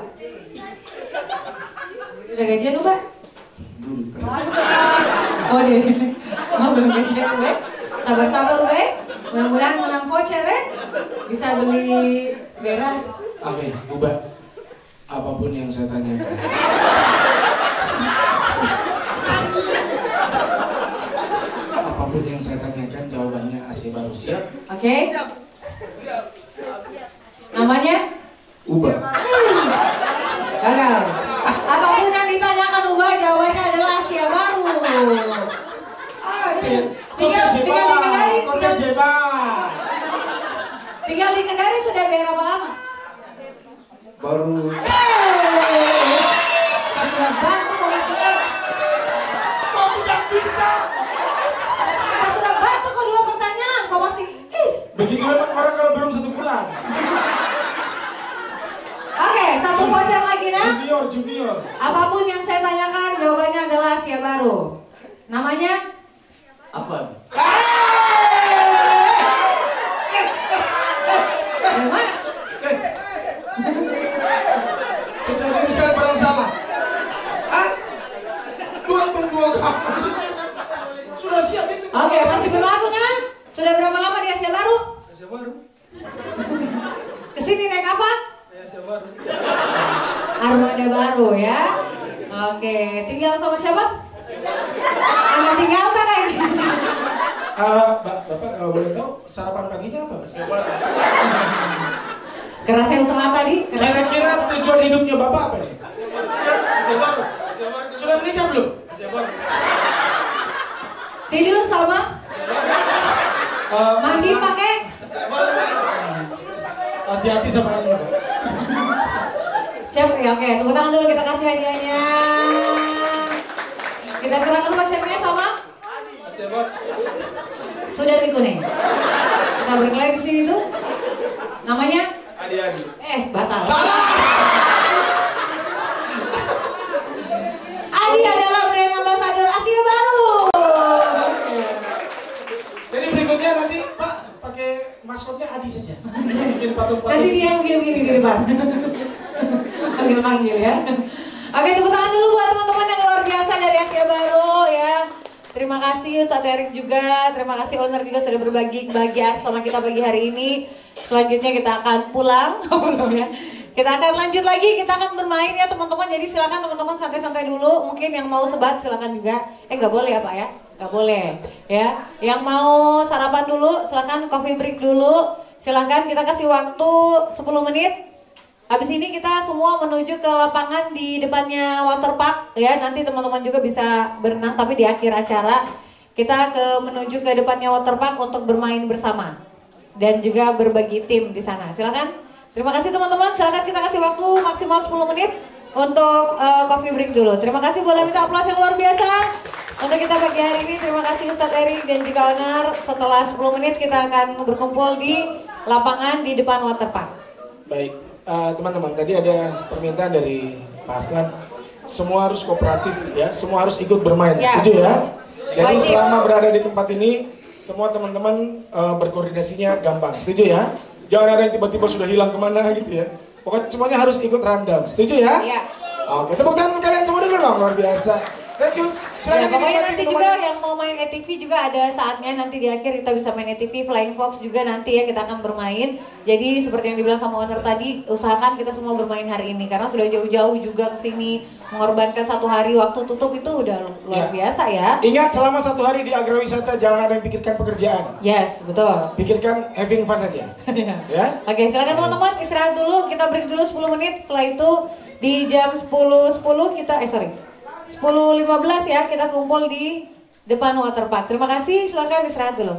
Udah gajian Uba? Belum. Kode. Belum gajian Uba. Sabar-sabar Uba. Mudah-mudahan menang voucher ya. Bisa beli beras. Amin, Uba. Apapun yang saya tanyakan. Apapun yang saya tanyakan jawabannya Asia Baru. Siap? Oke. Namanya? Uba. Gagal. Apapun yang ditanyakan Uba jawabannya adalah Asia Baru. Tinggal di Kendari sudah berapa lama? Baru. Saya sudah bantu kok masih Kok tidak bisa? Saya sudah bantu kok 2 pertanyaan kok masih Begitu memang orang kalau belum 1 bulan. Oke, 1 voucher lagi nah. Junior. Apapun yang saya tanyakan jawabannya adalah Asia Baru. Namanya? Afan. Dari mana? Percaya diri sekali barang salah. Hah? 2 kamar. Sudah siap itu. Oke, masih berlaku kan? Sudah berapa lama di Asia Baru? Asia Baru. Kesini naik apa? Asia Baru. Armada baru ya. Oke, tinggal sama siapa? Anda tinggal tak lagi? Bapak kalau boleh tahu sarapan paginya apa? Kerasnya usaha tadi? Kira-kira tujuan hidupnya Bapak apa nih? Sudah menikah belum? Tidur sama? Mandi pakai? Hati-hati sama ini. Siap, ya oke. Tepuk tangan dulu, kita kasih hadiahnya. Kita serahkan pacarnya sama? Sudah dikuning. Kita berkelahi di sini tuh. Namanya? Adi. Batal. Salah. Adi adalah brand ambassador Asia Baru. Jadi berikutnya nanti Pak pakai maskotnya Adi saja. Bikin patung-patung. Nanti dia yang begini-begini di depan. Panggil-panggil ya. Oke, tepuk tangan dulu buat teman-teman yang luar biasa dari Asia Baru ya. Terima kasih Ustadz Erik juga, terima kasih owner juga sudah berbagi kebahagiaan sama kita pagi hari ini. Selanjutnya kita akan pulang, ya. Kita akan lanjut lagi, kita akan bermain ya teman-teman. Jadi silakan teman-teman santai-santai dulu. Mungkin yang mau sebat silakan juga. Nggak boleh ya Pak ya? Nggak boleh ya. Yang mau sarapan dulu silakan coffee break dulu. Silakan kita kasih waktu 10 menit. Habis ini kita semua menuju ke lapangan di depannya waterpark ya. Nanti teman-teman juga bisa berenang, tapi di akhir acara kita menuju ke depannya waterpark untuk bermain bersama dan juga berbagi tim di sana. Silakan. Terima kasih teman-teman. Silakan kita kasih waktu maksimal 10 menit untuk coffee break dulu. Terima kasih, boleh minta aplaus yang luar biasa untuk kita pagi hari ini. Terima kasih Ustadz Erik dan juga owner. Setelah 10 menit kita akan berkumpul di lapangan di depan waterpark. Baik. Teman-teman, tadi ada permintaan dari Pak Aslan, semua harus kooperatif ya, semua harus ikut bermain, setuju ya? Jadi selama berada di tempat ini, semua teman-teman berkoordinasinya gampang, setuju ya? Jangan ada yang tiba-tiba sudah hilang kemana gitu ya. Pokoknya semuanya harus ikut rundown, setuju ya? Iya. Oke, tepuk tangan kalian semua dulu dong, luar biasa. Thank you. Ya, pokoknya nanti juga yang mau main ATV juga ada saatnya, nanti di akhir kita bisa main ATV, Flying Fox juga nanti ya kita akan bermain. Jadi seperti yang dibilang sama owner tadi, usahakan kita semua bermain hari ini karena sudah jauh-jauh juga ke sini, mengorbankan 1 hari waktu tutup itu udah luar biasa ya. Ingat, selama 1 hari di agrowisata jangan ada yang pikirkan pekerjaan. Yes, betul. Pikirkan having fun aja. Ya. Oke, silakan teman-teman istirahat dulu, kita break dulu 10 menit. Setelah itu di jam 10.10 kita 10.15 ya kita kumpul di depan waterpark. Terima kasih, silakan istirahat dulu.